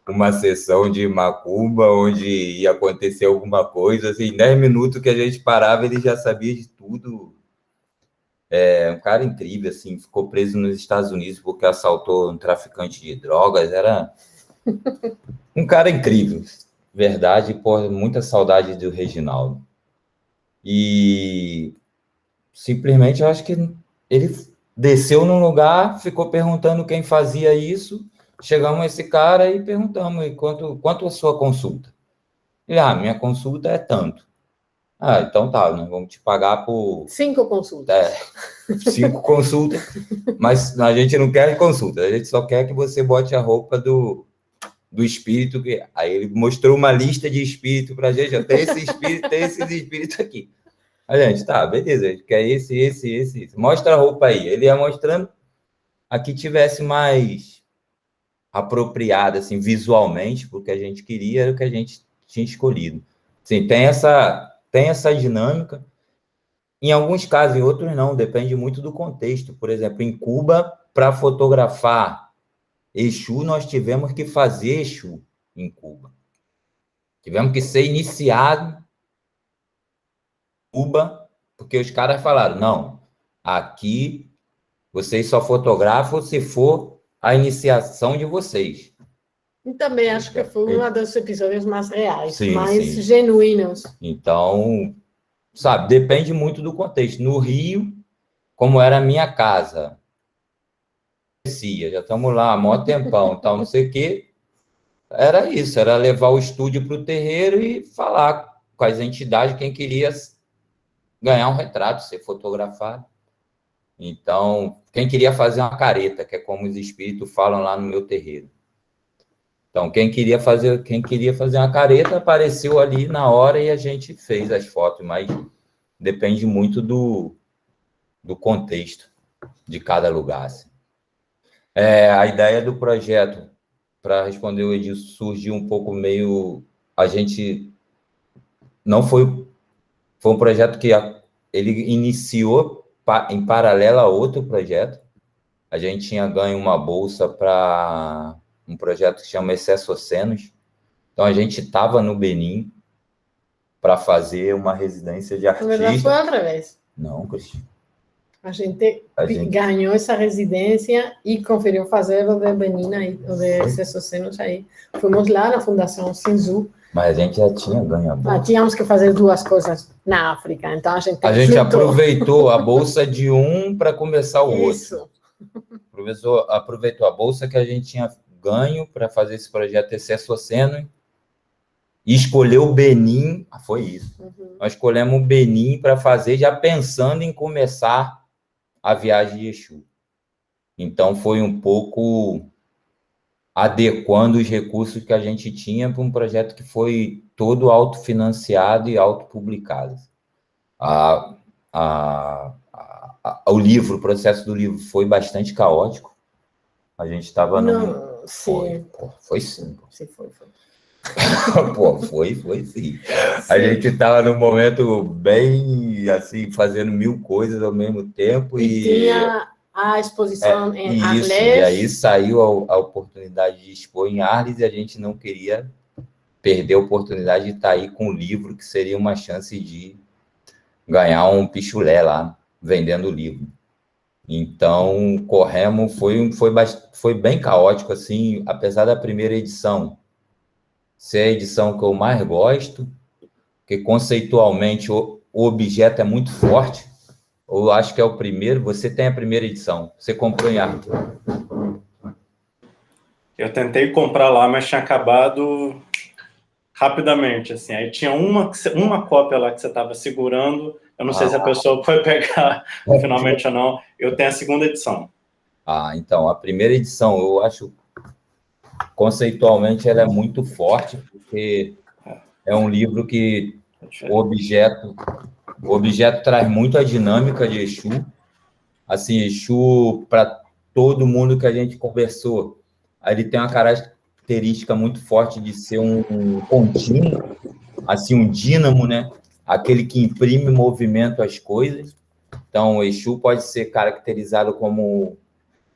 uma sessão de macumba, onde ia acontecer alguma coisa, assim, em 10 minutos que a gente parava, ele já sabia de tudo. Um cara incrível, assim, ficou preso nos Estados Unidos porque assaltou um traficante de drogas, era um cara incrível, verdade, por muita saudade do Reginaldo. E simplesmente eu acho que ele desceu num lugar, ficou perguntando quem fazia isso, chegamos a esse cara e perguntamos, quanto a sua consulta? Ele, minha consulta é tanto. Então tá, nós vamos te pagar por... 5 consultas. 5 consultas, mas a gente não quer consulta, a gente só quer que você bote a roupa do espírito. Aí ele mostrou uma lista de espírito pra gente, tem esse espírito, tem esses espíritos aqui. A gente, tá, beleza, a gente quer esse. Mostra a roupa aí. Ele ia mostrando a que tivesse mais apropriada, assim, visualmente, porque a gente queria, era o que a gente tinha escolhido. Assim, tem essa dinâmica. Em alguns casos, em outros não, depende muito do contexto. Por exemplo, em Cuba, para fotografar Exu, nós tivemos que fazer Exu em Cuba. Tivemos que ser iniciado Cuba, porque os caras falaram, não, aqui vocês só fotografam se for a iniciação de vocês. E também acho que foi um dos episódios mais reais, sim, mais sim. genuínos. Então, sabe, depende muito do contexto. No Rio, como era a minha casa, já estamos lá, maior tempão, tal, não sei o quê, era isso, era levar o estúdio para o terreiro e falar com as entidades quem queria ganhar um retrato, ser fotografado. Então, quem queria fazer uma careta, que é como os espíritos falam lá no meu terreiro. Então, quem queria fazer uma careta apareceu ali na hora e a gente fez as fotos, mas depende muito do contexto de cada lugar. Assim. A ideia do projeto, para responder o Edilson, surgiu um pouco meio... A gente não foi um projeto que ele iniciou em paralelo a outro projeto. A gente tinha ganho uma bolsa para um projeto que chama Excessocenos. Então, a gente estava no Benin para fazer uma residência de artista. Na verdade, foi ao revés. Não, Cristian. A gente ganhou essa residência e conferiu fazer o de Benin, aí, o de Excessocenos aí. Fomos lá na Fundação Sinzu. Mas a gente já tinha ganho a bolsa. Tínhamos que fazer 2 coisas na África, então a gente aproveitou a bolsa de um para começar o Isso. outro. Aproveitou a bolsa que a gente tinha ganho para fazer esse projeto Excessocenos e escolheu o Benin. Foi isso. Uhum. Nós escolhemos o Benin para fazer, já pensando em começar a viagem de Exu. Então, foi um pouco adequando os recursos que a gente tinha para um projeto que foi todo autofinanciado e autopublicado. O livro, o processo do livro foi bastante caótico. A gente estava no... Foi sim. Sim, foi. Foi sim. A gente estava num momento bem, assim, fazendo 1000 coisas ao mesmo tempo. E tinha a exposição em Isso, Arles. e aí saiu a oportunidade de expor em Arles e a gente não queria perder a oportunidade de estar aí com o livro, que seria uma chance de ganhar um pichulé lá, vendendo o livro. Então, corremos, foi bem caótico, assim, apesar da primeira edição ser a edição que eu mais gosto, porque conceitualmente o objeto é muito forte. Eu acho que é o primeiro. Você tem a primeira edição, você comprou em Arles. Eu tentei comprar lá, mas tinha acabado rapidamente, assim. Aí tinha uma cópia lá que você estava segurando. Eu não sei se a pessoa foi pegar finalmente ou não. Eu tenho a segunda edição. Então, a primeira edição, eu acho, conceitualmente, ela é muito forte, porque é um livro que o objeto traz muito a dinâmica de Exu. Assim, Exu, para todo mundo que a gente conversou, ele tem uma característica muito forte de ser um contínuo, assim, um dínamo, né? Aquele que imprime movimento às coisas. Então, o Exu pode ser caracterizado como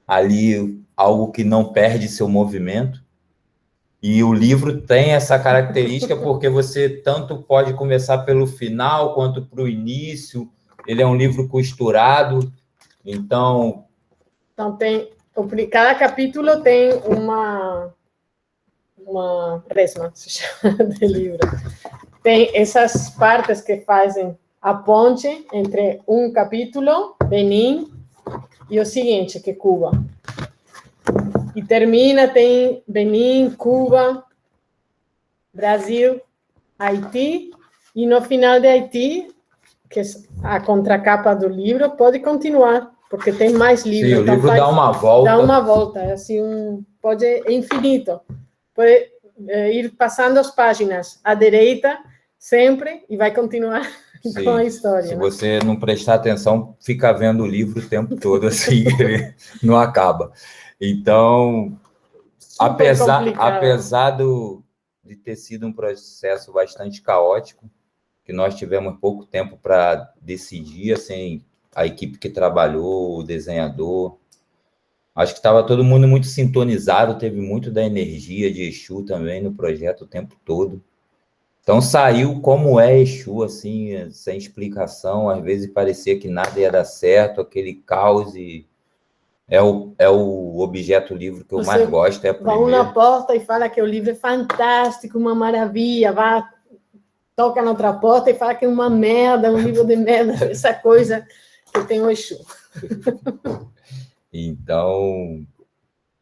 ali algo que não perde seu movimento. E o livro tem essa característica porque você tanto pode começar pelo final quanto para o início. Ele é um livro costurado, então cada capítulo tem uma resma, se chama, de livro. Tem essas partes que fazem a ponte entre um capítulo, Benin, e o seguinte, que é Cuba. E termina, tem Benin, Cuba, Brasil, Haiti, e no final de Haiti, que é a contracapa do livro, pode continuar, porque tem mais livros. Sim, o livro dá uma volta. Dá uma volta, é assim, é infinito. Pode ir passando as páginas à direita, sempre, e vai continuar. Sim, com a história. Se você não prestar atenção, fica vendo o livro o tempo todo, assim, ele não acaba. Então, apesar de ter sido um processo bastante caótico, que nós tivemos pouco tempo para decidir, assim, a equipe que trabalhou, o desenhador, acho que estava todo mundo muito sintonizado, teve muito da energia de Exu também no projeto o tempo todo. Então, saiu como é Exu, assim, sem explicação. Às vezes parecia que nada ia dar certo, aquele caos. E é o objeto livro que eu mais gosto. É a primeira. Vai na porta e fala que o livro é fantástico, uma maravilha. Toca na outra porta e fala que é uma merda, um livro de merda. Essa coisa que tem o Exu. Então,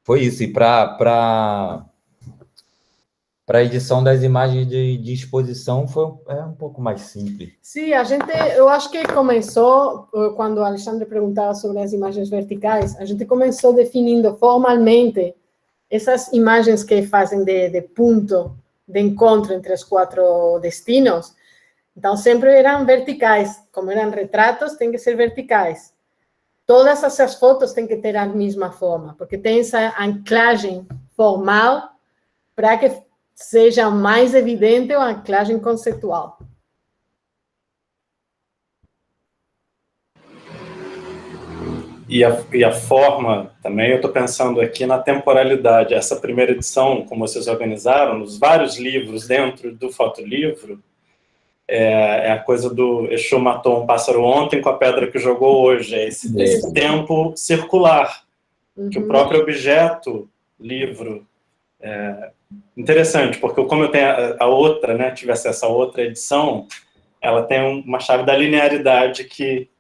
foi isso. E para a edição das imagens de exposição é um pouco mais simples. Sim, eu acho que começou, quando o Alexandre perguntava sobre as imagens verticais, a gente começou definindo formalmente essas imagens que fazem de ponto de encontro entre os 4 destinos. Então, sempre eram verticais. Como eram retratos, tem que ser verticais. Todas essas fotos têm que ter a mesma forma, porque tem essa anclagem formal para que seja mais evidente a anclagem conceitual. E a forma também, eu estou pensando aqui na temporalidade. Essa primeira edição, como vocês organizaram, os vários livros dentro do fotolivro, é a coisa do Exu matou um pássaro ontem com a pedra que jogou hoje. É esse tempo circular, que o próprio objeto, livro, interessante, porque como eu tenho a outra, né, tive acesso a outra edição, ela tem uma chave da linearidade que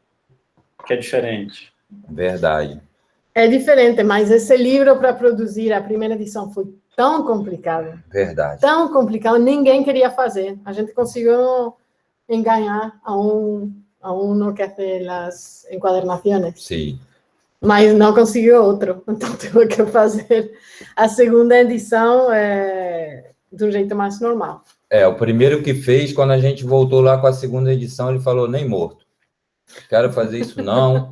é diferente. Verdade. É diferente, mas esse livro para produzir a primeira edição foi tão complicado. Verdade. Tão complicado, ninguém queria fazer. A gente conseguiu enganar a uno que faz as enquadernações. Sim. Mas não conseguiu outro, então teve que fazer a segunda edição de um jeito mais normal. O primeiro que fez, quando a gente voltou lá com a segunda edição, ele falou, nem morto. Quero fazer isso não.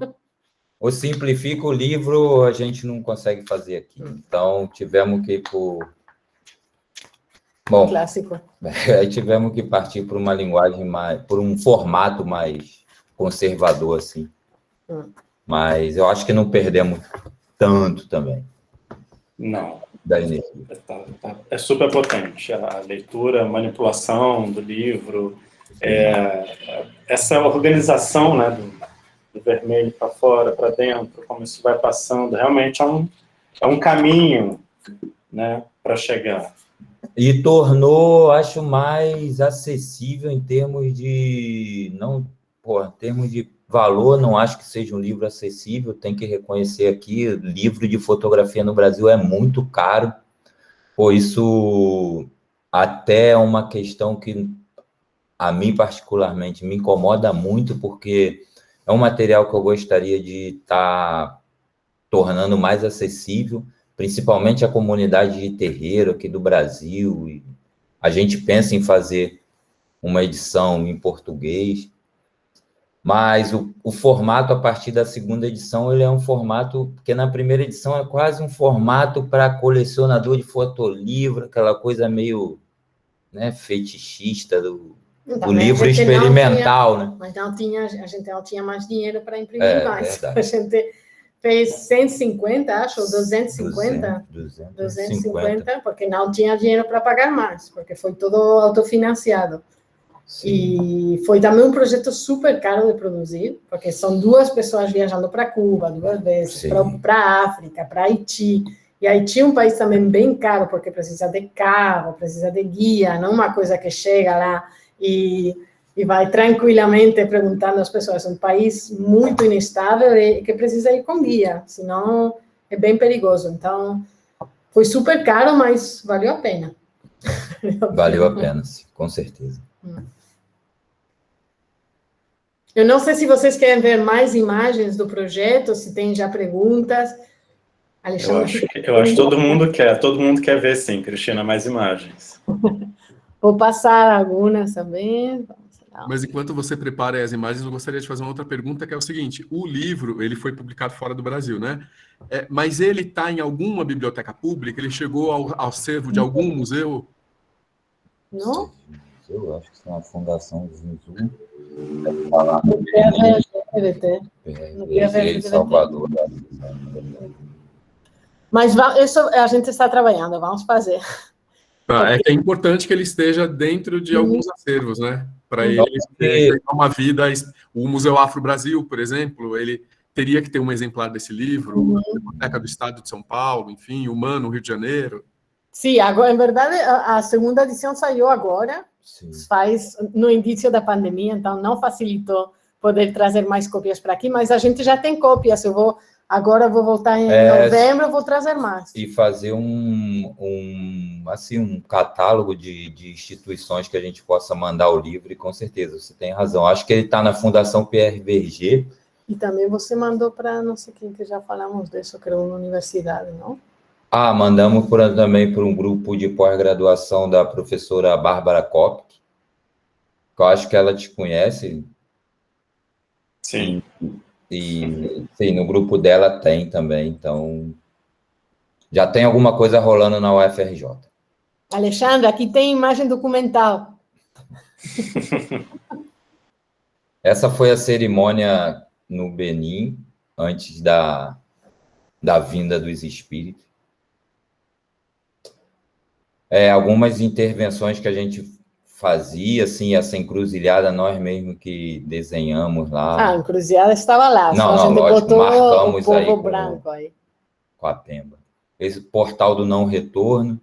Ou simplifica o livro, a gente não consegue fazer aqui. Então, tivemos que ir por... Bom, clássico. Aí tivemos que partir por uma linguagem por um formato mais conservador, assim. mas eu acho que não perdemos tanto também. Não. Da energia. É super potente a leitura, a manipulação do livro, essa organização, né, do vermelho para fora, para dentro, como isso vai passando, realmente é um caminho, né, para chegar. E tornou, acho, mais acessível em termos de... em termos de valor, não acho que seja um livro acessível, tem que reconhecer aqui, livro de fotografia no Brasil é muito caro, por isso até é uma questão que a mim particularmente me incomoda muito, porque é um material que eu gostaria de estar tornando mais acessível, principalmente a comunidade de terreiro aqui do Brasil. E a gente pensa em fazer uma edição em português, mas o formato, a partir da segunda edição, ele é um formato, porque na primeira edição é quase um formato para colecionador de fotolivro, aquela coisa meio, né, fetichista do livro experimental, né? Mas a gente não tinha mais dinheiro para imprimir mais. Verdade. A gente fez 150, acho, ou 250. 250, porque não tinha dinheiro para pagar mais, porque foi todo autofinanciado. Sim. E foi também um projeto super caro de produzir, porque são 2 pessoas viajando para Cuba 2 vezes, para a África, para Haiti. E Haiti é um país também bem caro, porque precisa de carro, precisa de guia, não uma coisa que chega lá e vai tranquilamente perguntando às pessoas. É um país muito inestável e que precisa ir com guia, senão é bem perigoso. Então, foi super caro, mas valeu a pena. Valeu a pena, sim, com certeza. Eu não sei se vocês querem ver mais imagens do projeto, se tem já perguntas. Alexandre, eu acho que todo mundo quer ver, sim, Cristina, mais imagens. Vou passar algumas também. Mas enquanto você prepara as imagens, eu gostaria de fazer uma outra pergunta, que é o seguinte: o livro, ele foi publicado fora do Brasil, né? Mas ele está em alguma biblioteca pública? Ele chegou ao acervo de algum museu? Não? Eu acho que isso é uma fundação Zuzu. No Salvador. Mas isso a gente está trabalhando, vamos fazer. É que é importante que ele esteja dentro de alguns acervos, né? Para ele ter uma vida. O Museu Afro Brasil, por exemplo, ele teria que ter um exemplar desse livro, a Biblioteca do Estado de São Paulo, enfim, o MAN, Rio de Janeiro. Sim, agora, em verdade, a segunda edição saiu agora, faz no início da pandemia, então não facilitou poder trazer mais cópias para aqui, mas a gente já tem cópias. Agora eu vou voltar em novembro, eu vou trazer mais. E fazer um catálogo de instituições que a gente possa mandar o livro, e com certeza, você tem razão. Acho que ele está na Fundação Pierre Berger. E também você mandou para não sei quem, que já falamos disso, que era uma universidade, não? Mandamos também para um grupo de pós-graduação da professora Bárbara Kopp, que eu acho que ela te conhece. Sim. E sim, no grupo dela tem também, então já tem alguma coisa rolando na UFRJ. Alexandre, aqui tem imagem documental. Essa foi a cerimônia no Benin, antes da vinda dos espíritos. Algumas intervenções que a gente fazia, assim, essa encruzilhada, nós mesmo que desenhamos lá. A encruzilhada estava lá, não, a gente lógico, botou marcamos o povo aí branco aí. Com a Pemba. Esse portal do não retorno,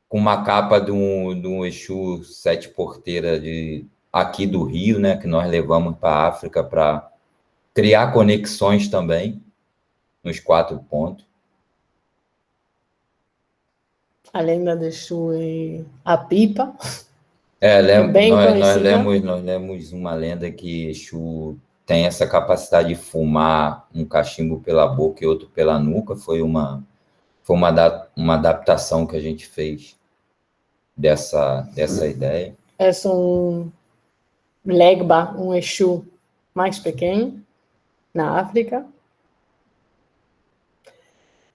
com uma capa de um Exu Sete Porteira aqui do Rio, né, que nós levamos para a África para criar conexões também nos 4 pontos. A lenda do Exu e a pipa. Nós lemos uma lenda que Exu tem essa capacidade de fumar um cachimbo pela boca e outro pela nuca. Foi uma adaptação que a gente fez dessa ideia. É um Legba, um Exu mais pequeno, na África.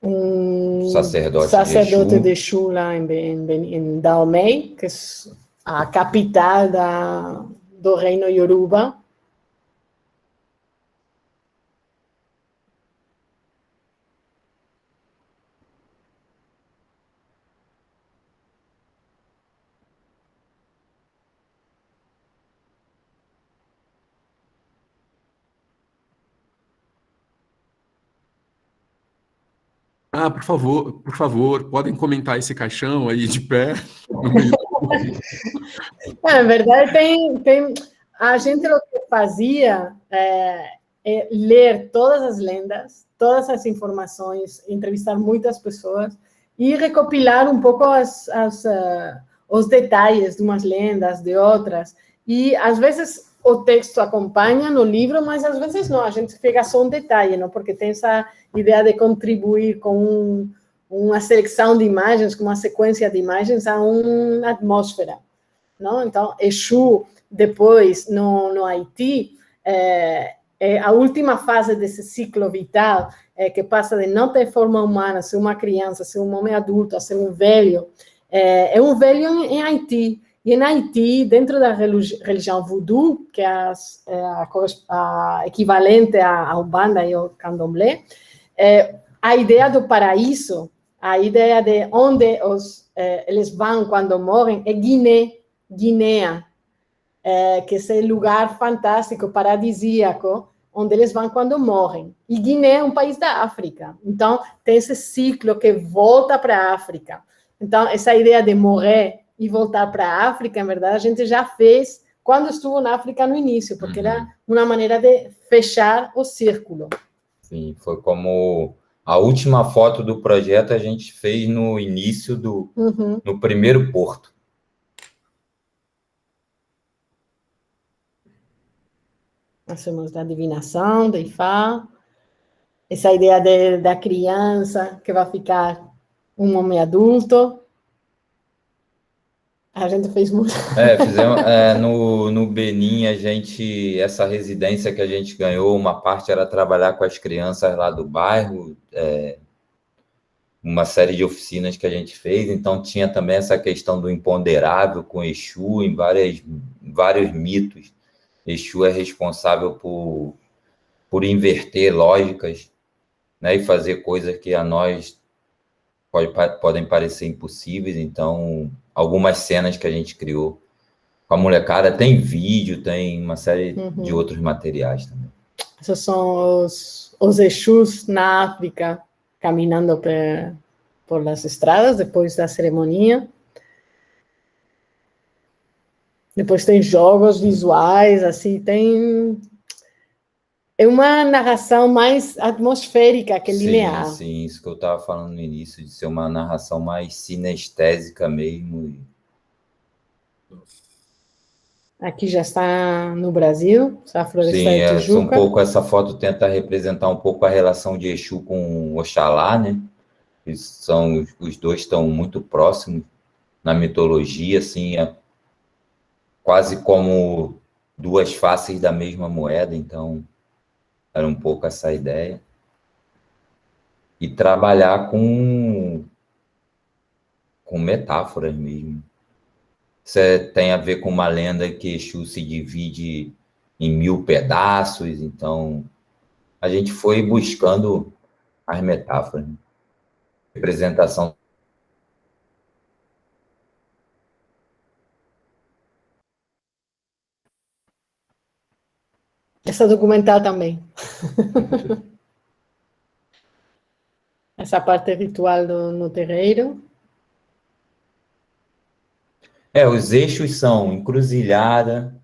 Um sacerdote de Exu lá em Dahomey, que é a capital do reino Yoruba. Ah, por favor, podem comentar esse caixão aí de pé. No meio. Na verdade, a gente o que fazia é ler todas as lendas, todas as informações, entrevistar muitas pessoas e recopilar um pouco os detalhes de umas lendas, de outras. E, às vezes, o texto acompanha no livro, mas, às vezes, não. A gente pega só um detalhe, não? Porque tem essa ideia de contribuir com uma seleção de imagens, com uma sequência de imagens a uma atmosfera. Não? Então, Exu, depois, no Haiti, a última fase desse ciclo vital, que passa de não ter forma humana, ser uma criança, ser um homem adulto, a ser um velho, é um velho em Haiti. E em Haiti, dentro da religião voodoo, que é a equivalente à Umbanda e ao Candomblé, a ideia do paraíso, a ideia de onde eles vão quando morrem, é Guiné, que é esse lugar fantástico, paradisíaco, onde eles vão quando morrem. E Guiné é um país da África. Então, tem esse ciclo que volta para a África. Então, essa ideia de morrer e voltar para a África, em verdade, a gente já fez quando estuvo na África no início, porque era uma maneira de fechar o círculo. Sim, foi como a última foto do projeto a gente fez no início no primeiro porto. Nós temos da divinação, de Ifá, essa ideia da criança que vai ficar um homem adulto. A gente fez muito. Fizemos no Benin, essa residência que a gente ganhou, uma parte era trabalhar com as crianças lá do bairro, uma série de oficinas que a gente fez, então tinha também essa questão do imponderável com Exu em vários mitos. Exu é responsável por inverter lógicas, né, e fazer coisas que a nós podem parecer impossíveis. Então, algumas cenas que a gente criou com a molecada, tem vídeo, tem uma série de outros materiais também. Esses são os Exus na África, caminhando por as estradas, depois da cerimônia. Depois tem jogos visuais, assim, é uma narração mais atmosférica que linear. Sim, isso que eu estava falando no início, de ser uma narração mais sinestésica mesmo. Aqui já está no Brasil, a Floresta de Tijuca. Um pouco, essa foto tenta representar um pouco a relação de Exu com Oxalá, né? Os dois estão muito próximos na mitologia, assim, quase como duas faces da mesma moeda, então era um pouco essa ideia. E trabalhar com metáforas mesmo. Isso tem a ver com uma lenda que Exu se divide em 1000 pedaços, então a gente foi buscando as metáforas. Representação. Essa documental também. Essa parte ritual no terreiro. Os eixos são encruzilhada,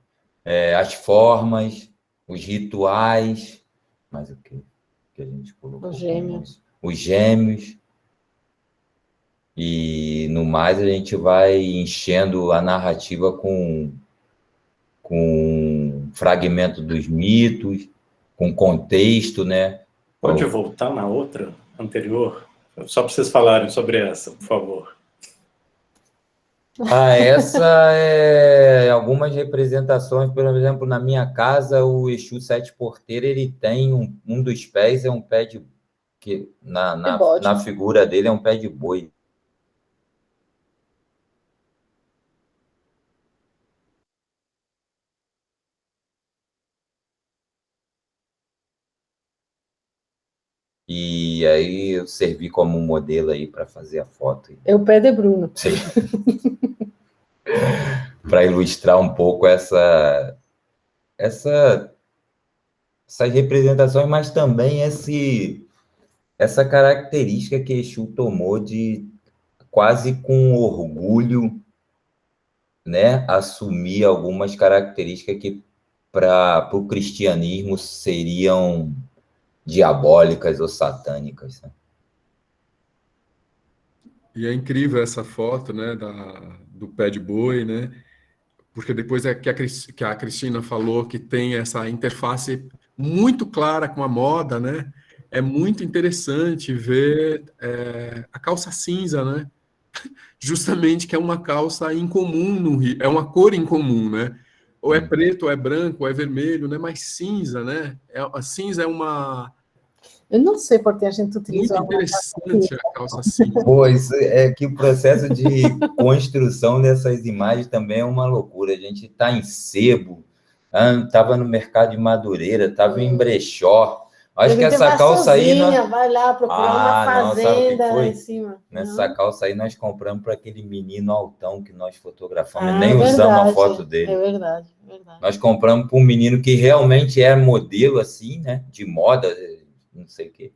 as formas, os rituais, mas o que a gente colocou? Os gêmeos. Os gêmeos. E no mais a gente vai enchendo a narrativa com fragmento dos mitos, com contexto, né? Pode voltar na outra anterior? Só para vocês falarem sobre essa, por favor. Essa algumas representações, por exemplo, na minha casa, o Exu Sete Porteiro, ele tem um dos pés, é um pé de... que na figura dele é um pé de boi. E aí eu servi como um modelo aí para fazer a foto. É o pé de Bruno. Sim. Para ilustrar um pouco essas representações, mas também essa característica que Exu tomou de quase com orgulho, né, assumir algumas características que para o cristianismo seriam diabólicas ou satânicas, né? E é incrível essa foto, né, do pé de boi, né? Porque depois é que a Cristina falou que tem essa interface muito clara com a moda, né? É muito interessante ver a calça cinza, né? Justamente que é uma calça incomum no Rio, é uma cor incomum, né? Ou é preto, ou é branco, ou é vermelho, né? Mas cinza, né? A cinza é uma Eu não sei porque a gente utiliza muito interessante a calça cinza. Pois é que o processo de construção dessas imagens também é uma loucura. A gente está em sebo, estava no mercado de Madureira, estava em brechó. Acho que essa calça aí... vai lá procurar uma não, sabe o que fazenda foi? em cima. Nessa Não? calça aí nós compramos para aquele menino altão que nós fotografamos, Ah, nem é usamos a verdade, foto dele. É verdade, verdade. Nós compramos para um menino que realmente é modelo assim, né? De moda, não sei o quê.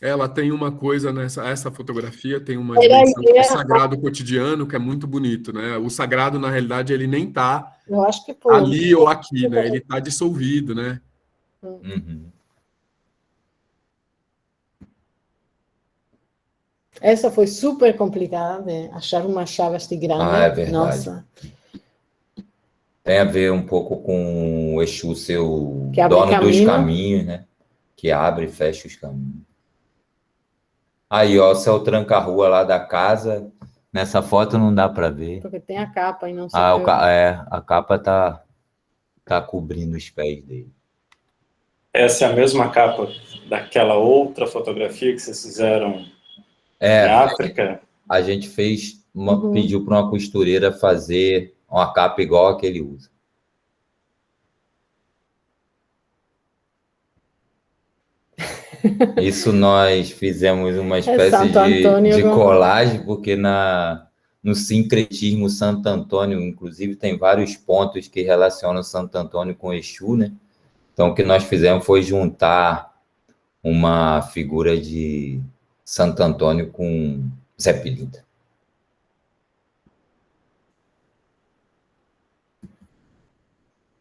Ela tem uma coisa essa fotografia tem uma dimensão do sagrado cotidiano que é muito bonito, né? O sagrado, na realidade, ele nem está Eu acho que foi ali ou aqui, né? Ele está dissolvido, né? Uhum. Essa foi super complicada de achar uma chave assim grande. É verdade. Nossa. Tem a ver um pouco com o Exu ser o Que abre dono dos caminho. caminhos, né? Que abre e fecha os caminhos. Aí, ó, esse é o tranca-rua lá da casa. Nessa foto não dá para ver. Porque tem a capa e não se a capa tá cobrindo os pés dele. Essa é a mesma capa daquela outra fotografia que vocês fizeram em África? A gente fez, pediu para uma costureira fazer uma capa igual a que ele usa. Isso nós fizemos uma espécie de colagem, porque no sincretismo Santo Antônio, inclusive, tem vários pontos que relacionam Santo Antônio com Exu, né? Então, o que nós fizemos foi juntar uma figura de Santo Antônio com Zé Pilintra.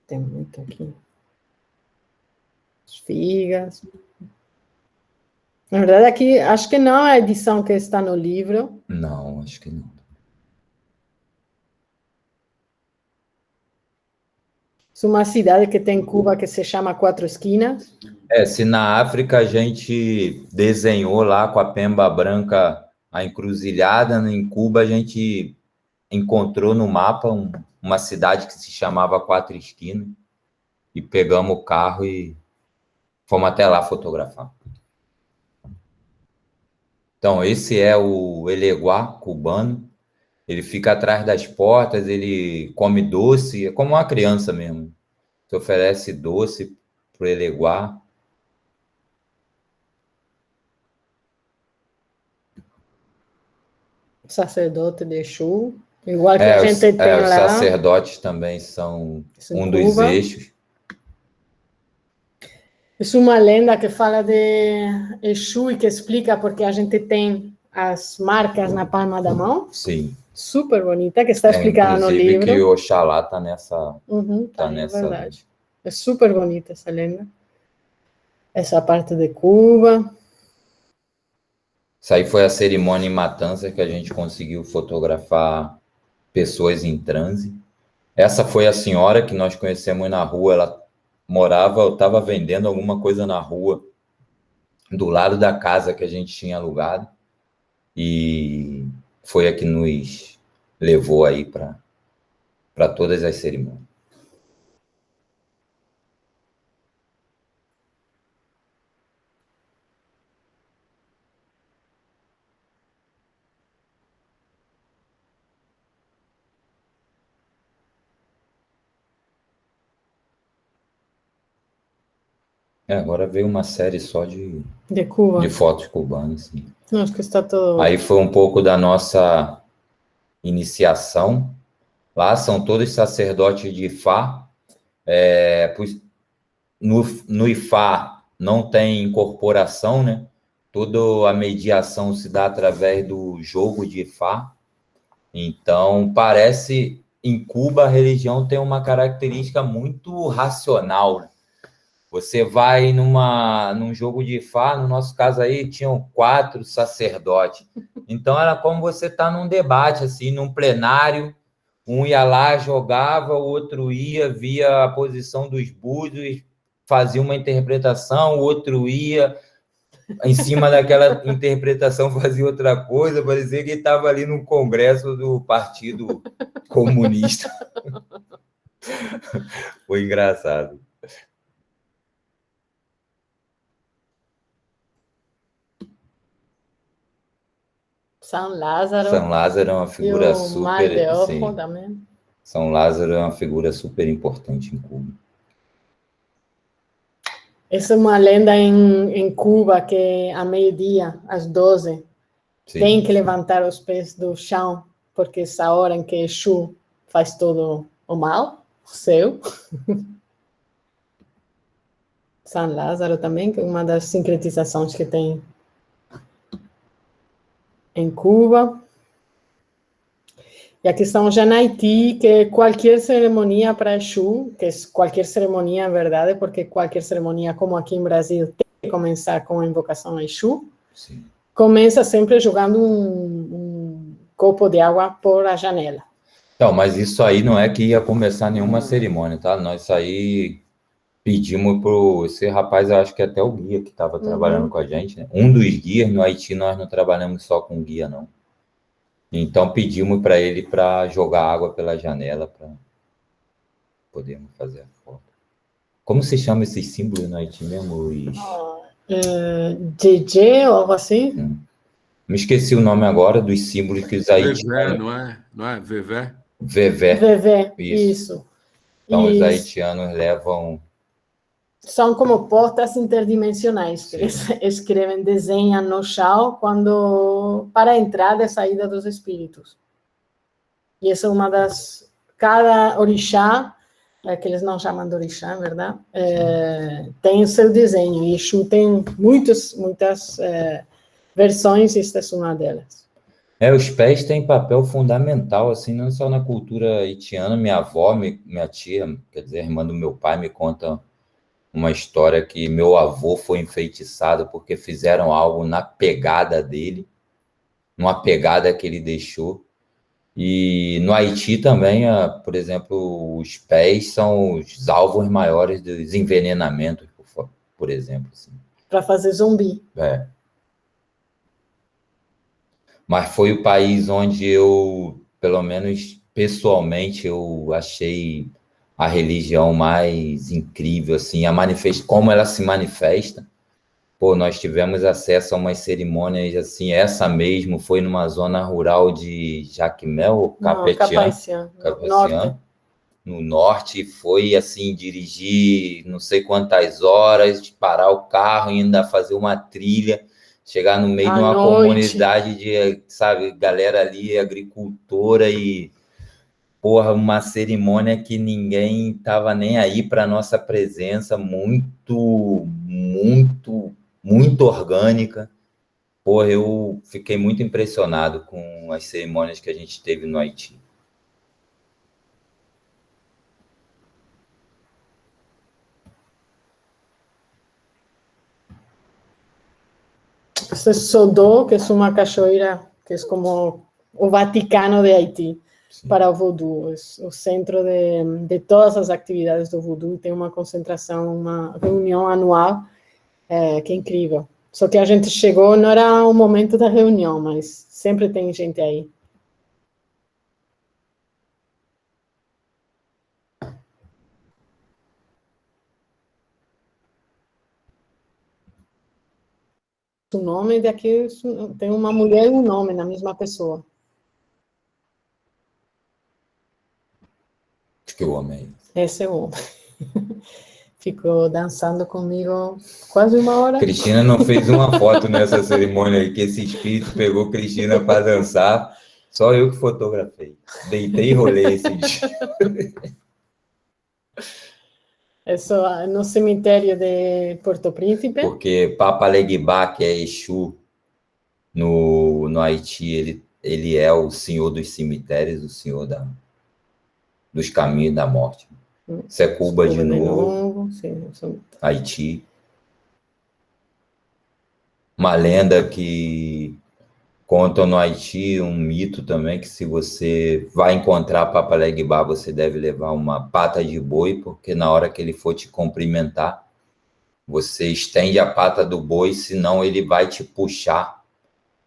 Tem muito aqui. As figas. Na verdade, aqui, acho que não é a edição que está no livro. Não, acho que não. É uma cidade que tem em Cuba que se chama Quatro Esquinas. Se na África a gente desenhou lá com a pemba branca a encruzilhada, em Cuba a gente encontrou no mapa uma cidade que se chamava Quatro Esquinas e pegamos o carro e fomos até lá fotografar. Então, esse é o Eleguá cubano. Ele fica atrás das portas, ele come doce, é como uma criança mesmo. Você oferece doce para o Eleguá. Sacerdote de Exu, igual que a gente tem lá. Os sacerdotes também são um dos eixos. É uma lenda que fala de Exu e que explica porque a gente tem as marcas na palma da mão. Sim. Super bonita, que está explicada no livro. Inclusive que o Oxalá está nessa... tá nessa verdade. É super bonita essa lenda. Essa parte de Cuba. Isso aí foi a cerimônia em Matanzas que a gente conseguiu fotografar pessoas em transe. Essa foi a senhora que nós conhecemos na rua, ela morava, eu estava vendendo alguma coisa na rua, do lado da casa que a gente tinha alugado, e foi a que nos levou aí para todas as cerimônias. Agora veio uma série só de Cuba. De fotos cubanas. Sim. Não, acho que está todo... Aí foi um pouco da nossa iniciação. Lá são todos sacerdotes de Ifá. no Ifá não tem incorporação, né? Toda a mediação se dá através do jogo de Ifá. Então, parece, em Cuba, a religião tem uma característica muito racional, né? Você vai num jogo de Ifá, no nosso caso aí, tinham 4 sacerdotes. Então, era como você estar num debate, assim, num plenário, um ia lá, jogava, o outro ia, via a posição dos búzios, fazia uma interpretação, o outro ia, em cima daquela interpretação, fazia outra coisa, parecia que estava ali no congresso do Partido Comunista. Foi engraçado. São Lázaro. São Lázaro é uma figura Mar de super... Ojo Sim, também. São Lázaro é uma figura super importante em Cuba. Essa é uma lenda em Cuba que a meio-dia, às 12, Sim. tem que levantar os pés do chão, porque essa hora em que Exu faz todo o mal, o seu. São Lázaro também, que é uma das sincretizações que tem em Cuba. E a questão já na Haiti, que qualquer cerimônia para Exu, que é qualquer cerimônia, é verdade, porque qualquer cerimônia, como aqui em Brasil, tem que começar com a invocação a Exu. Sim. Começa sempre jogando um copo de água por a janela. Então, mas isso aí não é que ia começar nenhuma cerimônia, tá? Nós aí pedimos para esse rapaz, eu acho que até o guia que estava trabalhando com a gente, né? Um dos guias, no Haiti nós não trabalhamos só com guia, não. Então pedimos para ele para jogar água pela janela para podermos fazer a foto. Como se chama esses símbolos no Haiti mesmo, Luiz? DJ ou algo assim? Me esqueci o nome agora dos símbolos que os haitianos... Vevé, não é? Vevé? Vevé. Vevé, isso. Então, os haitianos levam... São como portas interdimensionais, que eles escrevem, desenham no chão para a entrada e saída dos espíritos. E essa é uma das... Cada orixá, que eles não chamam de orixá, verdade? Tem o seu desenho, e Exu tem muitas versões, e esta é uma delas. Os pés têm papel fundamental, assim, não só na cultura haitiana. Minha avó, minha tia, quer dizer, a irmã do meu pai, me conta uma história que meu avô foi enfeitiçado porque fizeram algo na pegada dele, numa pegada que ele deixou. E no Haiti também, por exemplo, os pés são os alvos maiores dos envenenamentos, por exemplo. Assim. Para fazer zumbi. Mas foi o país onde eu, pelo menos pessoalmente, eu achei a religião mais incrível, assim, como ela se manifesta. Pô, nós tivemos acesso a umas cerimônias, assim, essa mesmo foi numa zona rural de Jacmel, Capetian, no norte, foi, assim, dirigir não sei quantas horas, parar o carro e ainda fazer uma trilha, chegar no meio de uma comunidade de, sabe, galera ali, agricultora e... Porra, uma cerimônia que ninguém tava nem aí para nossa presença, muito orgânica. Porra, eu fiquei muito impressionado com as cerimônias que a gente teve no Haiti. Este é Sodó, que é uma cachoeira que é como o Vaticano de Haiti. Sim. Para o voodoo, o centro de todas as atividades do voodoo, tem uma concentração, uma reunião anual que é incrível. Só que a gente chegou, não era o momento da reunião, mas sempre tem gente aí. O nome daqui tem uma mulher e um nome na mesma pessoa. Que homem. Esse é o homem. Ficou dançando comigo quase uma hora. Cristina não fez uma foto nessa cerimônia aí, que esse espírito pegou Cristina para dançar. Só eu que fotografei. Deitei e rolei esse dia. Isso no cemitério de Porto Príncipe. Porque Papa Legba, que é Exu no Haiti, ele é o senhor dos cemitérios, o senhor dos caminhos da morte. Isso é Cuba de novo. Sim, Haiti. Uma lenda que contam no Haiti, um mito também, que se você vai encontrar Papa Legba, você deve levar uma pata de boi, porque na hora que ele for te cumprimentar, você estende a pata do boi, senão ele vai te puxar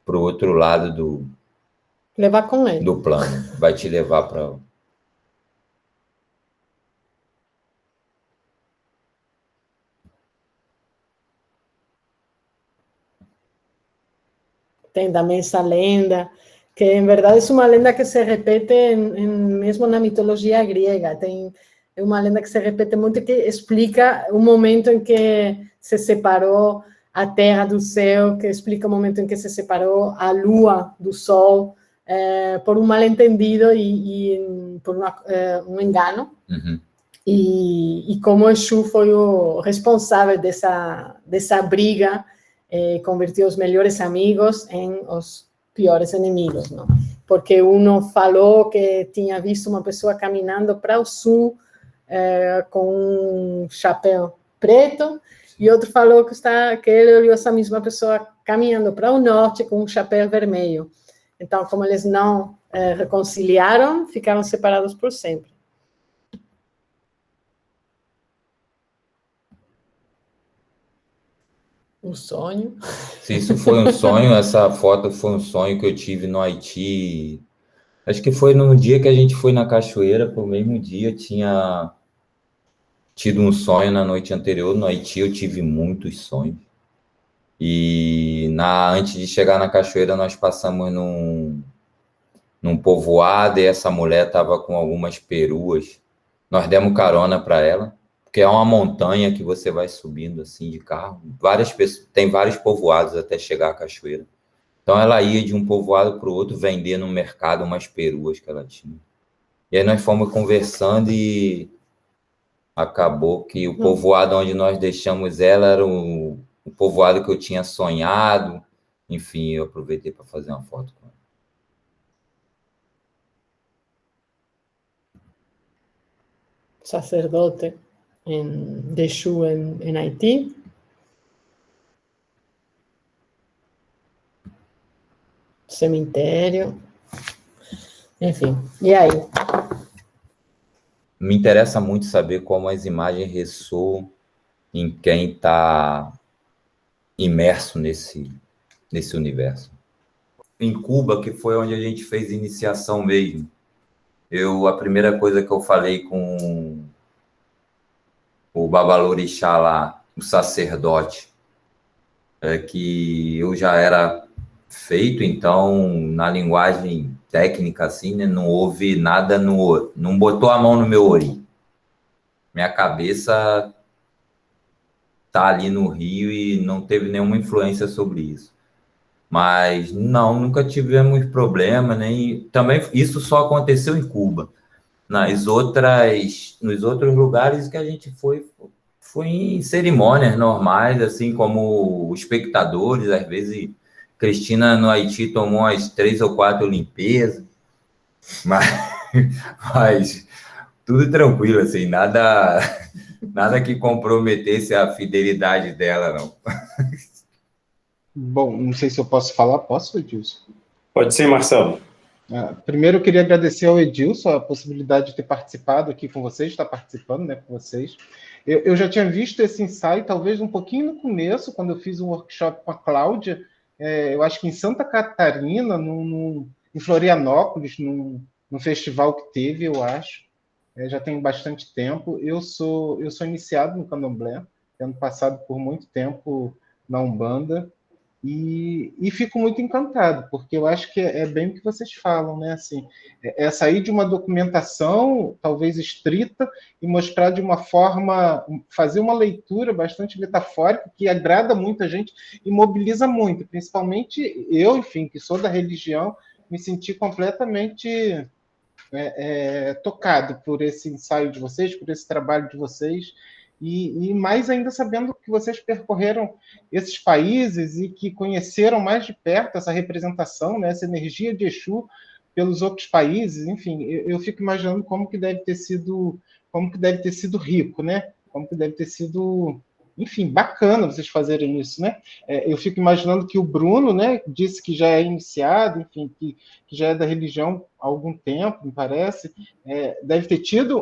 para o outro lado levar com ele. do plano. Vai te levar para... Tem também essa lenda, que em verdade é uma lenda que se repete mesmo na mitologia grega. É uma lenda que se repete muito, que explica o momento em que se separou a terra do céu, que explica o momento em que se separou a lua do sol, por um mal-entendido e por um engano. Uhum. E como Exu foi o responsável dessa briga, convertiu os melhores amigos em os piores inimigos, não? Porque um falou que tinha visto uma pessoa caminhando para o sul com um chapéu preto, e outro falou que ele olhou essa mesma pessoa caminhando para o norte com um chapéu vermelho. Então, como eles não reconciliaram, ficaram separados por sempre. Um sonho. Se isso foi um sonho, essa foto foi um sonho que eu tive no Haiti. Acho que foi no dia que a gente foi na cachoeira, pelo mesmo dia, tinha tido um sonho na noite anterior. No Haiti eu tive muitos sonhos. E antes de chegar na cachoeira, nós passamos num povoado e essa mulher estava com algumas peruas. Nós demos carona para ela, porque é uma montanha que você vai subindo assim de carro. Tem vários povoados até chegar à cachoeira. Então ela ia de um povoado para o outro vender no mercado umas peruas que ela tinha. E aí nós fomos conversando e acabou que o povoado onde nós deixamos ela era o povoado que eu tinha sonhado. Enfim, eu aproveitei para fazer uma foto com ela. Sacerdote de Exu em Haiti. Cemitério. Enfim, e aí? Me interessa muito saber como as imagens ressoam em quem está imerso nesse universo. Em Cuba, que foi onde a gente fez iniciação mesmo, a primeira coisa que eu falei com o Babalorixá lá, o sacerdote, é que eu já era feito, então, na linguagem técnica, assim, né, não houve nada não botou a mão no meu ori. Minha cabeça tá ali no Rio e não teve nenhuma influência sobre isso. Mas não, nunca tivemos problema, nem também isso só aconteceu em Cuba. Nos outros lugares que a gente foi em cerimônias normais, assim como espectadores, às vezes Cristina no Haiti tomou umas 3 ou 4 limpezas, mas tudo tranquilo, assim, nada que comprometesse a fidelidade dela, não. Bom, não sei se eu posso falar. Posso, Edilson? Pode ser, Marcelo. Primeiro, eu queria agradecer ao Edilson a possibilidade de ter participado aqui com vocês, estar participando, né, com vocês. Eu já tinha visto esse ensaio, talvez um pouquinho no começo, quando eu fiz um workshop com a Cláudia, eu acho que em Santa Catarina, em Florianópolis, num festival que teve, eu acho. Já tem bastante tempo. Eu sou iniciado no Candomblé, tendo passado por muito tempo na Umbanda, e fico muito encantado, porque eu acho que é bem o que vocês falam, né? Assim, sair de uma documentação, talvez estrita, e mostrar de uma forma, fazer uma leitura bastante metafórica, que agrada muita gente e mobiliza muito, principalmente eu, enfim, que sou da religião, me senti completamente tocado por esse ensaio de vocês, por esse trabalho de vocês, e mais ainda sabendo que vocês percorreram esses países e que conheceram mais de perto essa representação, né, essa energia de Exu pelos outros países. Enfim, eu fico imaginando como que deve ter sido rico, né? Como que deve ter sido, enfim, bacana vocês fazerem isso, né? Eu fico imaginando que o Bruno, né, disse que já é iniciado, enfim, que já é da religião há algum tempo, me parece, deve ter tido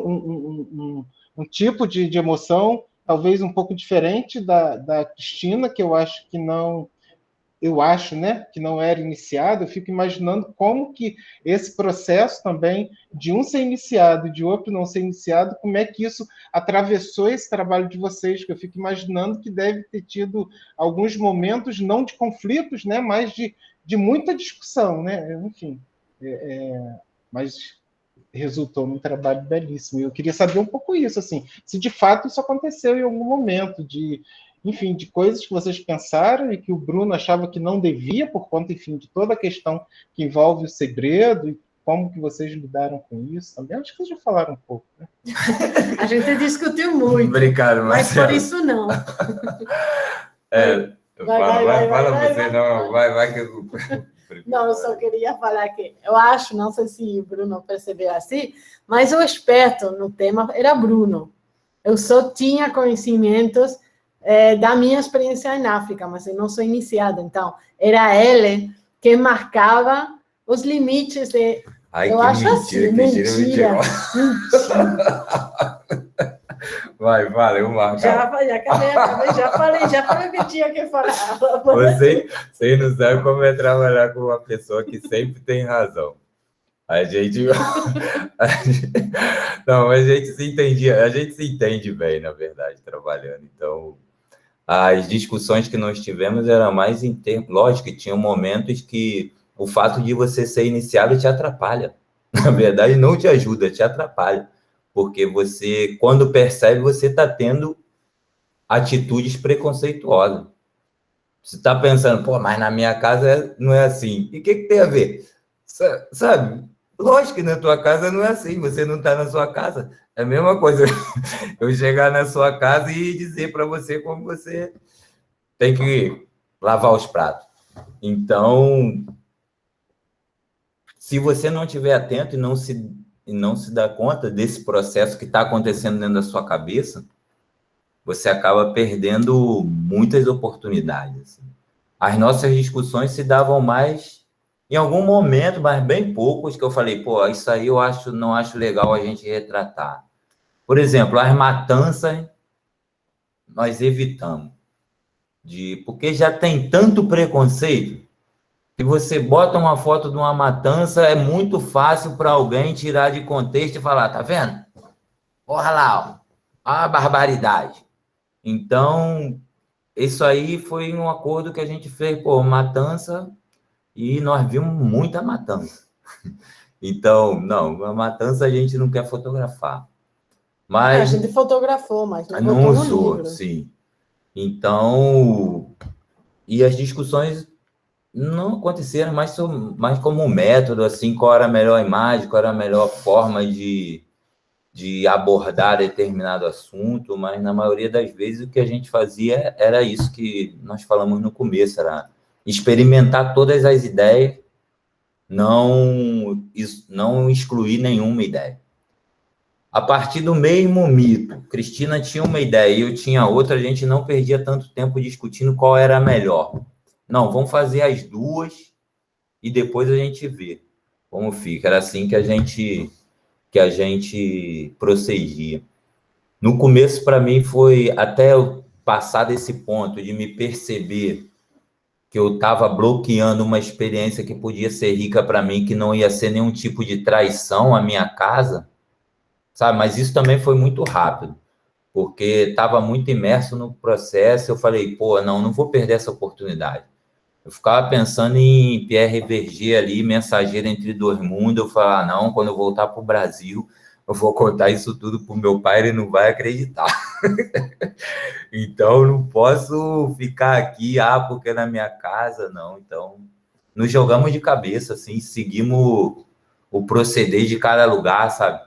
um tipo de emoção talvez um pouco diferente da Cristina, que eu acho que não, né, que não era iniciado. Eu fico imaginando como que esse processo também de um ser iniciado e de outro não ser iniciado, como é que isso atravessou esse trabalho de vocês, que eu fico imaginando que deve ter tido alguns momentos não de conflitos, né, mas de muita discussão, né? Enfim, mas resultou num trabalho belíssimo. Eu queria saber um pouco isso, assim, se de fato isso aconteceu em algum momento, enfim, de coisas que vocês pensaram e que o Bruno achava que não devia, por conta, enfim, de toda a questão que envolve o segredo, e como que vocês lidaram com isso também. Acho que vocês já falaram um pouco, né? A gente discutiu muito. Obrigado, mas por isso não. Vai que eu... Não, eu só queria falar que eu acho, não sei se o Bruno percebeu assim, mas o experto no tema era Bruno. Eu só tinha conhecimentos da minha experiência em África, mas eu não sou iniciada, então era ele que marcava os limites de... Ai, eu que acho mentira, assim, mentira. Vai, fala, eu marco. Já acabei, já falei o que tinha que falar. Você não sabe como é trabalhar com uma pessoa que sempre tem razão. Não, a gente se entende bem, na verdade, trabalhando. Então, as discussões que nós tivemos eram mais em termos... Lógico que tinham momentos que o fato de você ser iniciado te atrapalha. Na verdade, não te ajuda, te atrapalha. Porque você, quando percebe, você está tendo atitudes preconceituosas. Você está pensando, pô, mas na minha casa não é assim. E o que tem a ver? Sabe? Lógico que na tua casa não é assim, você não está na sua casa. É a mesma coisa eu chegar na sua casa e dizer para você como você tem que lavar os pratos. Então, se você não estiver atento e não se dá conta desse processo que está acontecendo dentro da sua cabeça, você acaba perdendo muitas oportunidades. Assim. As nossas discussões se davam mais em algum momento, mas bem poucos, que eu falei, pô, isso aí eu não acho legal a gente retratar. Por exemplo, as matanças nós evitamos, porque já tem tanto preconceito. Se você bota uma foto de uma matança, é muito fácil para alguém tirar de contexto e falar, tá vendo? Porra lá, ó, a barbaridade. Então, isso aí foi um acordo que a gente fez, pô, matança, e nós vimos muita matança. Então, não, a matança a gente não quer fotografar. Mas a gente fotografou, mas não usou, sim. Então, e as discussões não aconteceram mais como um método, assim, qual era a melhor imagem, qual era a melhor forma de abordar determinado assunto, mas na maioria das vezes o que a gente fazia era isso que nós falamos no começo, era experimentar todas as ideias, não excluir nenhuma ideia. A partir do mesmo mito, Cristina tinha uma ideia e eu tinha outra, a gente não perdia tanto tempo discutindo qual era a melhor. Não, vamos fazer as duas e depois a gente vê como fica. Era assim que a gente procedia. No começo, para mim, foi até eu passar desse ponto de me perceber que eu estava bloqueando uma experiência que podia ser rica para mim, que não ia ser nenhum tipo de traição à minha casa, sabe? Mas isso também foi muito rápido, porque estava muito imerso no processo. Eu falei, pô, não vou perder essa oportunidade. Eu ficava pensando em Pierre Verger ali, mensageiro entre dois mundos. Eu falava, não, quando eu voltar para o Brasil, eu vou contar isso tudo para o meu pai, ele não vai acreditar. Então, não posso ficar aqui, porque é na minha casa, não. Então, nos jogamos de cabeça, assim, seguimos o proceder de cada lugar, sabe?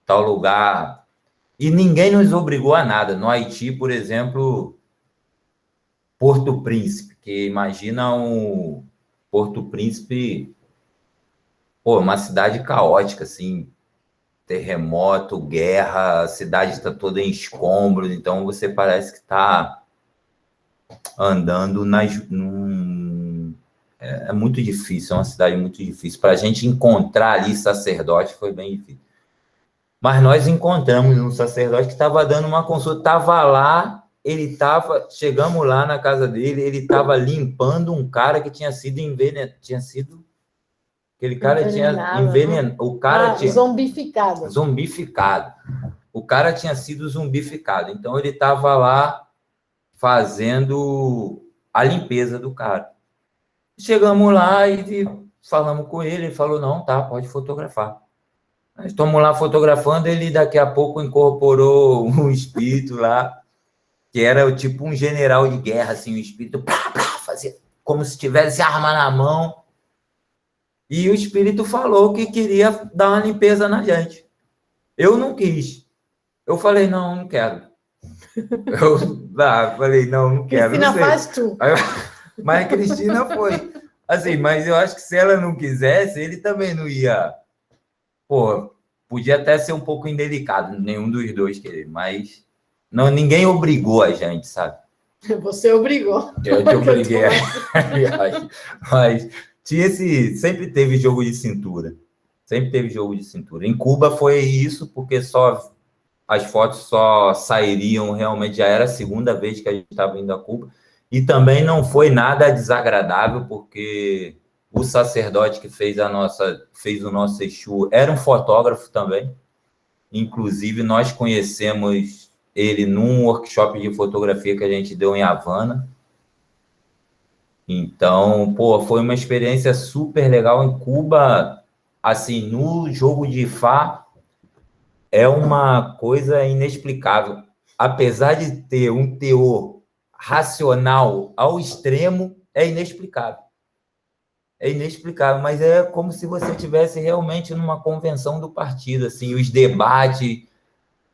Tal lugar E ninguém nos obrigou a nada. No Haiti, por exemplo, Porto Príncipe, que imagina um Porto Príncipe, pô, uma cidade caótica, assim, terremoto, guerra, a cidade está toda em escombros, então você parece que está andando é muito difícil, é uma cidade muito difícil. Para a gente encontrar ali sacerdote foi bem difícil. Mas nós encontramos um sacerdote que estava dando uma consulta, estava lá, chegamos lá na casa dele, ele estava limpando um cara que tinha sido envenenado, aquele cara tinha envenenado, o cara tinha zombificado. O cara tinha sido zombificado, então ele estava lá fazendo a limpeza do cara. Chegamos lá e falamos com ele, ele falou, não, tá, pode fotografar. Nós estamos lá fotografando, ele daqui a pouco incorporou um espírito lá, que era tipo um general de guerra, assim, o espírito fazia como se tivesse arma na mão. E o espírito falou que queria dar uma limpeza na gente. Eu não quis. Eu falei, não quero. Falei, não quero. Cristina, faz tu. Mas a Cristina foi. Assim, mas eu acho que se ela não quisesse, ele também não ia... Pô, podia até ser um pouco indelicado, nenhum dos dois querer, mas não, ninguém obrigou a gente, sabe? Você obrigou. Eu te obriguei. Mas sempre teve jogo de cintura. Sempre teve jogo de cintura. Em Cuba foi isso, porque as fotos só sairiam realmente, já era a segunda vez que a gente estava indo a Cuba. E também não foi nada desagradável, porque o sacerdote que fez o nosso Exu era um fotógrafo também. Inclusive, nós conhecemos ele num workshop de fotografia que a gente deu em Havana. Então, pô, foi uma experiência super legal em Cuba. Assim, no jogo de Ifá, é uma coisa inexplicável. Apesar de ter um teor racional ao extremo, é inexplicável. É inexplicável, mas é como se você estivesse realmente numa convenção do partido, assim, os debates,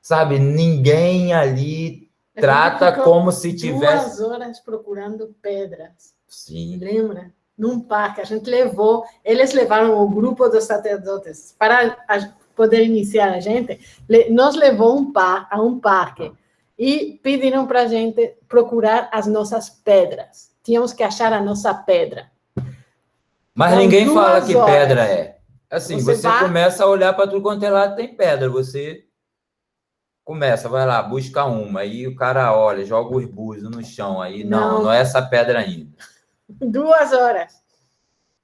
sabe? Ninguém ali trata como se tivesse... 2 horas procurando pedras. Sim. Lembra? Num parque, a gente levou, eles levaram o grupo dos sacerdotes para poder iniciar a gente, nos levou a um parque e pediram para a gente procurar as nossas pedras. Tínhamos que achar a nossa pedra. Mas então, ninguém fala que horas. pedra é. Assim, você começa a olhar para tudo quanto é lado, tem pedra. Você começa, vai lá, busca uma. Aí o cara olha, joga os búzios no chão. Aí não é essa pedra ainda. 2 horas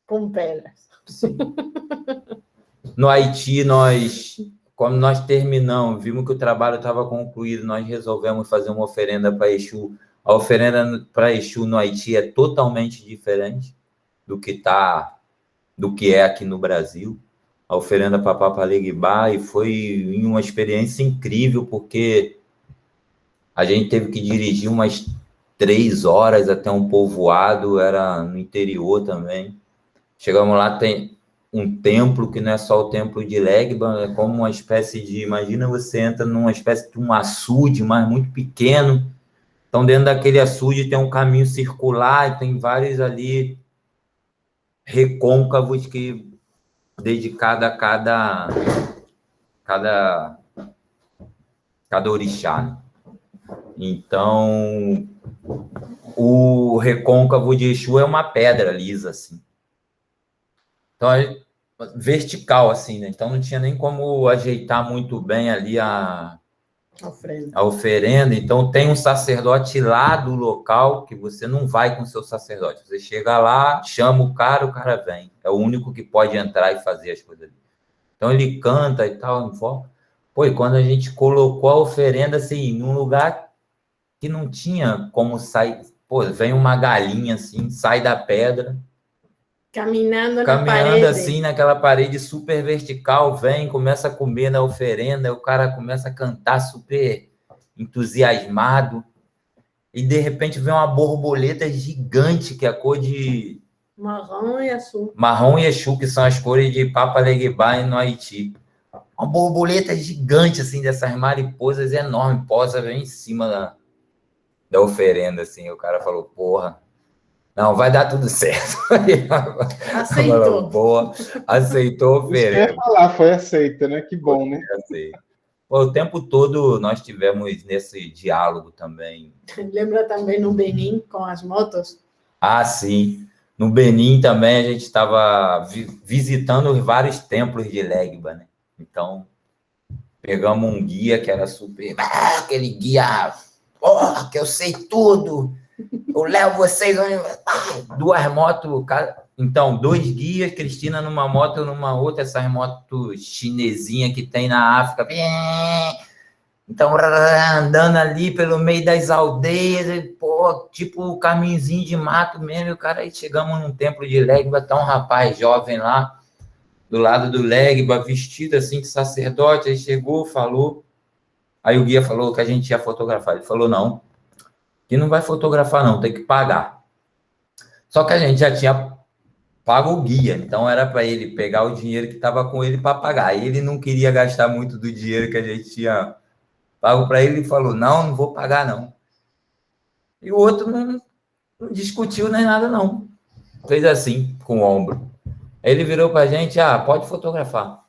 com pedras. Sim. No Haiti, quando nós terminamos, vimos que o trabalho estava concluído, nós resolvemos fazer uma oferenda para Exu. A oferenda para Exu no Haiti é totalmente diferente do que é aqui no Brasil. A oferenda para Papa Leguibá, e foi uma experiência incrível, porque a gente teve que dirigir umas 3 horas até um povoado, era no interior também. Chegamos lá, tem um templo que não é só o templo de Legba, é como uma espécie de... Imagina você entra numa espécie de um açude, mas muito pequeno. Então, dentro daquele açude tem um caminho circular, e tem vários ali recôncavos que dedicado a cada orixá, né? Então, o recôncavo de Exu é uma pedra lisa, assim. Então, é vertical, assim, né? Então, não tinha nem como ajeitar muito bem ali a oferenda. Então, tem um sacerdote lá do local que você não vai com o seu sacerdote. Você chega lá, chama o cara vem. É o único que pode entrar e fazer as coisas. Então, ele canta e tal, Pô, e quando a gente colocou a oferenda, assim, num lugar que não tinha como sair... Pô, vem uma galinha, assim, sai da pedra... Caminhando na parede. Assim, naquela parede super vertical, vem, começa a comer na oferenda, o cara começa a cantar super entusiasmado, e de repente vem uma borboleta gigante, que é a cor de... Marrom e Exu. Marrom e Exu, que são as cores de Papa Leguibá no Haiti. uma borboleta gigante, assim, dessas mariposas enormes, posa bem em cima da oferenda, assim. O cara falou, porra, não, vai dar tudo certo. Aceitou. Falou, boa, aceitou a Isso que eu oferenda. ia falar, foi aceita, né? Que bom, né? Pô, o tempo todo nós tivemos nesse diálogo também. Lembra também no Benin com as motos? Ah, sim. No Benin também a gente estava visitando vários templos de Legba, né? Então, pegamos um guia que era super... aquele guia, que eu sei tudo, eu levo vocês... duas motos, cara. Então, 2 guias, Cristina numa moto, eu numa outra, essas motos chinesinhas que tem na África. Então, andando ali pelo meio das aldeias, pô, tipo caminhozinho de mato mesmo, e o cara, aí chegamos num templo de Legba, tá um rapaz jovem lá, do lado do Legba, vestido assim de sacerdote, aí chegou, falou, aí o guia falou que a gente ia fotografar, ele falou, não, que não vai fotografar não, tem que pagar. Só que a gente já tinha pago o guia, então era para ele pegar o dinheiro que estava com ele para pagar, e ele não queria gastar muito do dinheiro que a gente tinha pago para ele e falou, não vou pagar não. E o outro não discutiu nem nada não, fez assim, com o ombro. Aí ele virou para a gente, pode fotografar.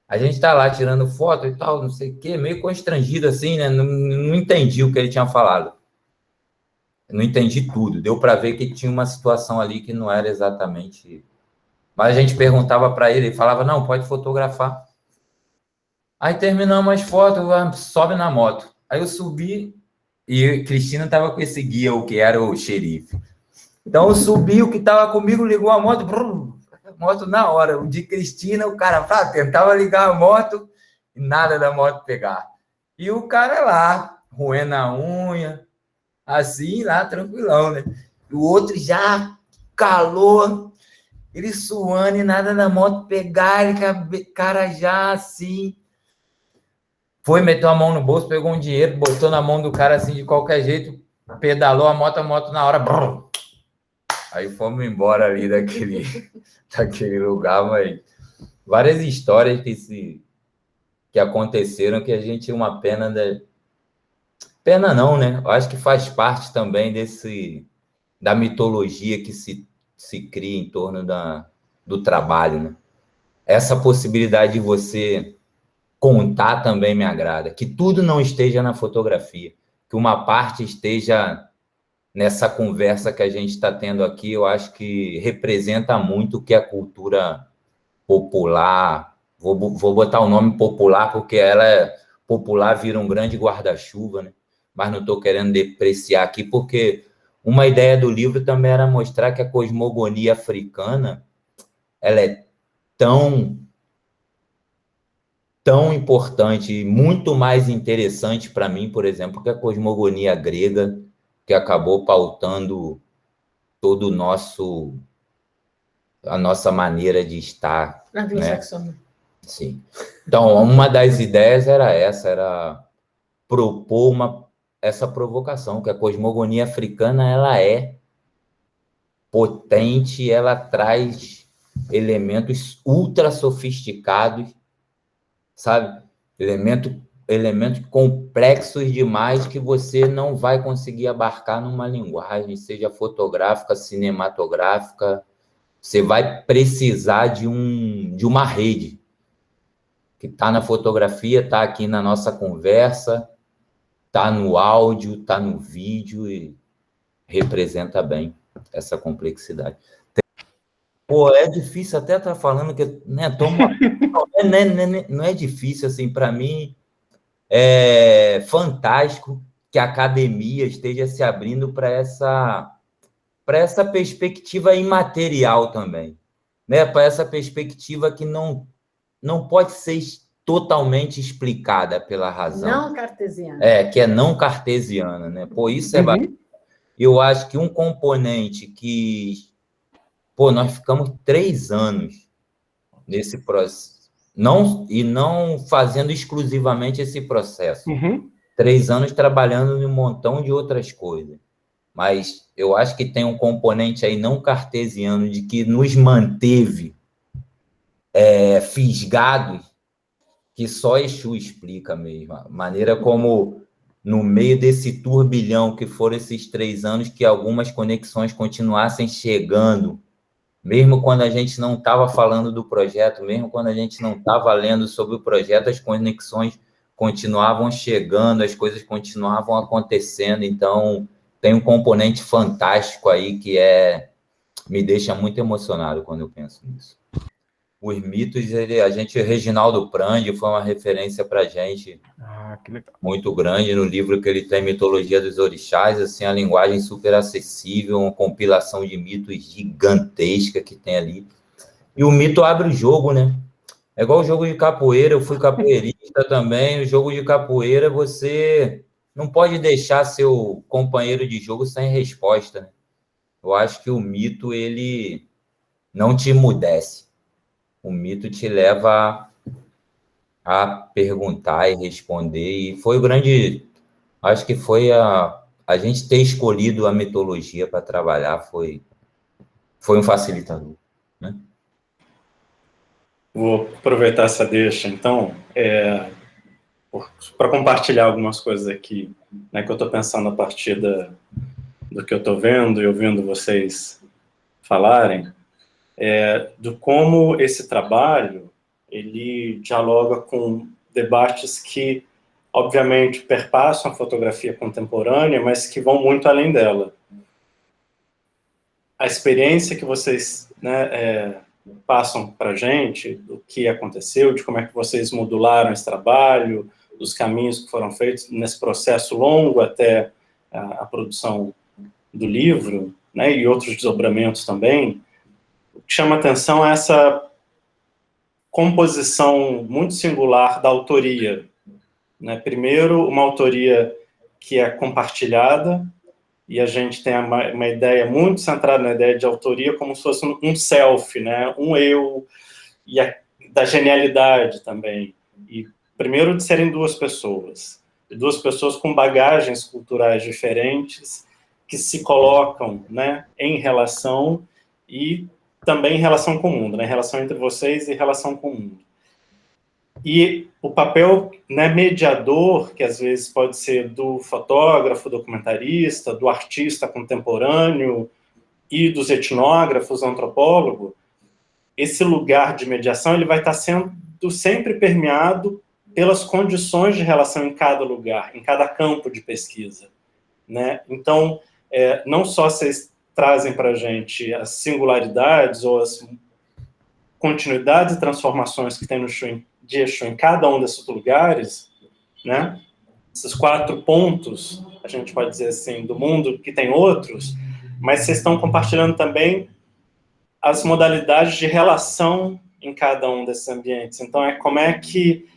A gente está lá tirando foto e tal, não sei o quê, meio constrangido assim, né? Não entendi o que ele tinha falado. Não entendi tudo, deu para ver que tinha uma situação ali que não era exatamente... Mas a gente perguntava para ele, ele falava, não, pode fotografar. Aí terminamos as fotos, sobe na moto. Aí eu subi e Cristina estava com esse guia, o que era o xerife. Então eu subi, o que estava comigo ligou a moto, moto na hora. O de Cristina, o cara tentava ligar a moto e nada da moto pegar. E o cara lá, roendo a unha, assim, lá, tranquilão, né? O outro já calor, ele suando e nada da moto pegar, ele, cara já assim... Foi, meteu a mão no bolso, pegou um dinheiro, botou na mão do cara assim de qualquer jeito, pedalou a moto na hora. Brrr. Aí fomos embora ali daquele lugar, mas várias histórias que aconteceram que a gente tinha uma pena. Pena não, né? Eu acho que faz parte também da mitologia que se cria em torno do trabalho, né? Essa possibilidade de você contar também me agrada, que tudo não esteja na fotografia, que uma parte esteja nessa conversa que a gente está tendo aqui, eu acho que representa muito o que a cultura popular, vou botar o nome popular, porque ela popular vira um grande guarda-chuva, né? Mas não estou querendo depreciar aqui, porque uma ideia do livro também era mostrar que a cosmogonia africana, ela é tão importante e muito mais interessante para mim, por exemplo, que a cosmogonia grega, que acabou pautando todo a nossa maneira de estar. Anglo-saxônica. Né? Sim. Então, uma das ideias era propor essa provocação, que a cosmogonia africana ela é potente, ela traz elementos ultra sofisticados, sabe? Elementos complexos demais que você não vai conseguir abarcar numa linguagem, seja fotográfica, cinematográfica. Você vai precisar de uma rede que está na fotografia, está aqui na nossa conversa, está no áudio, está no vídeo e representa bem essa complexidade. Pô, é difícil até estar falando que, né, não é difícil, assim, para mim é fantástico que a academia esteja se abrindo para essa perspectiva imaterial também, né? Para essa perspectiva que não pode ser totalmente explicada pela razão. Não cartesiana. Que é não cartesiana, né? Pô, isso é bacana. Eu acho que um componente que... Pô, nós ficamos 3 anos nesse processo, não fazendo exclusivamente esse processo. 3 anos trabalhando em um montão de outras coisas. Mas eu acho que tem um componente aí não cartesiano de que nos manteve fisgados, que só Exu explica mesmo. A maneira como, no meio desse turbilhão que foram esses 3 anos, que algumas conexões continuassem chegando, mesmo quando a gente não estava falando do projeto, mesmo quando a gente não estava lendo sobre o projeto, as conexões continuavam chegando, as coisas continuavam acontecendo. Então, tem um componente fantástico aí que me deixa muito emocionado quando eu penso nisso. Os mitos, Reginaldo Prandi foi uma referência para a gente que legal. muito grande no livro que ele tem, Mitologia dos Orixás, assim, a linguagem super acessível, uma compilação de mitos gigantesca que tem ali. E o mito abre o jogo, né? É igual o jogo de capoeira, eu fui capoeirista também, o jogo de capoeira você não pode deixar seu companheiro de jogo sem resposta, né? Eu acho que o mito, ele não te emudece. O mito te leva a perguntar e responder, e foi o grande... Acho que foi a gente ter escolhido a mitologia para trabalhar, foi um facilitador, né? Vou aproveitar essa deixa, então, para compartilhar algumas coisas aqui, né, que eu estou pensando a partir do que eu estou vendo e ouvindo vocês falarem, do como esse trabalho ele dialoga com debates que, obviamente, perpassam a fotografia contemporânea, mas que vão muito além dela. A experiência que vocês, né, passam para a gente, do que aconteceu, de como é que vocês modularam esse trabalho, dos caminhos que foram feitos nesse processo longo até a produção do livro, né, e outros desdobramentos também. O que chama atenção é essa composição muito singular da autoria, né? Primeiro, uma autoria que é compartilhada, e a gente tem uma ideia muito centrada na ideia de autoria como se fosse um self, né? Um eu, e da genialidade também. E primeiro de serem duas pessoas com bagagens culturais diferentes, que se colocam, né, em relação, e também em relação com o mundo, né, relação entre vocês e relação com o mundo. E o papel, né, mediador, que às vezes pode ser do fotógrafo, documentarista, do artista contemporâneo e dos etnógrafos, antropólogo, esse lugar de mediação ele vai estar sendo sempre permeado pelas condições de relação em cada lugar, em cada campo de pesquisa, né? Então, não só vocês trazem para a gente as singularidades ou as continuidades e transformações que tem no de Exu em cada um desses lugares, né? Esses 4 pontos, a gente pode dizer assim, do mundo, que tem outros, mas vocês estão compartilhando também as modalidades de relação em cada um desses ambientes. Então, como é que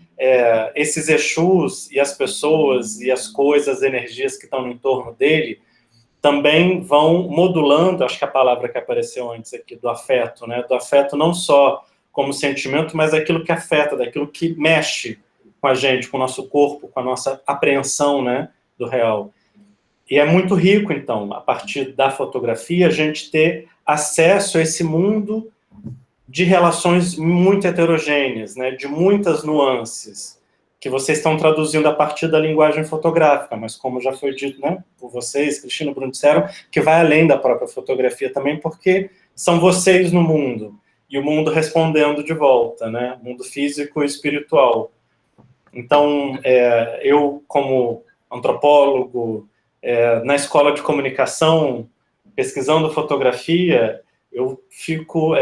esses Exus e as pessoas e as coisas, as energias que estão no entorno dele, também vão modulando, acho que a palavra que apareceu antes aqui, do afeto, né? Do afeto não só como sentimento, mas aquilo que afeta, daquilo que mexe com a gente, com o nosso corpo, com a nossa apreensão, né, do real. E é muito rico, então, a partir da fotografia, a gente ter acesso a esse mundo de relações muito heterogêneas, né, de muitas nuances, que vocês estão traduzindo a partir da linguagem fotográfica, mas como já foi dito, né, por vocês, Cristina e Bruno disseram, que vai além da própria fotografia também, porque são vocês no mundo, e o mundo respondendo de volta, né, mundo físico e espiritual. Então, eu, como antropólogo, na escola de comunicação, pesquisando fotografia, eu fico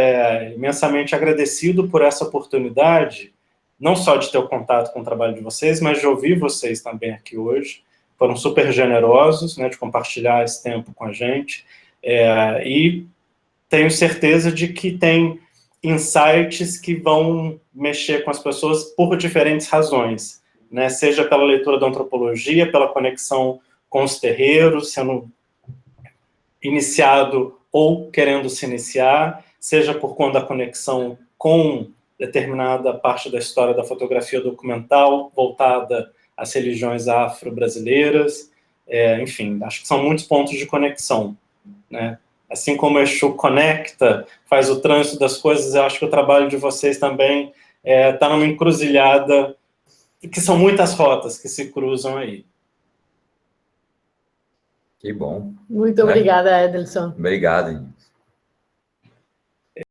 imensamente agradecido por essa oportunidade, não só de ter o contato com o trabalho de vocês, mas de ouvir vocês também aqui hoje. Foram super generosos, né, de compartilhar esse tempo com a gente, e tenho certeza de que tem insights que vão mexer com as pessoas por diferentes razões, né, seja pela leitura da antropologia, pela conexão com os terreiros, sendo iniciado ou querendo se iniciar, seja por conta da conexão com determinada parte da história da fotografia documental voltada às religiões afro-brasileiras, enfim, acho que são muitos pontos de conexão, né? Assim como o Exu conecta, faz o trânsito das coisas, eu acho que o trabalho de vocês também está numa encruzilhada que são muitas rotas que se cruzam aí. Que bom. Muito obrigada, Edelson. Obrigado.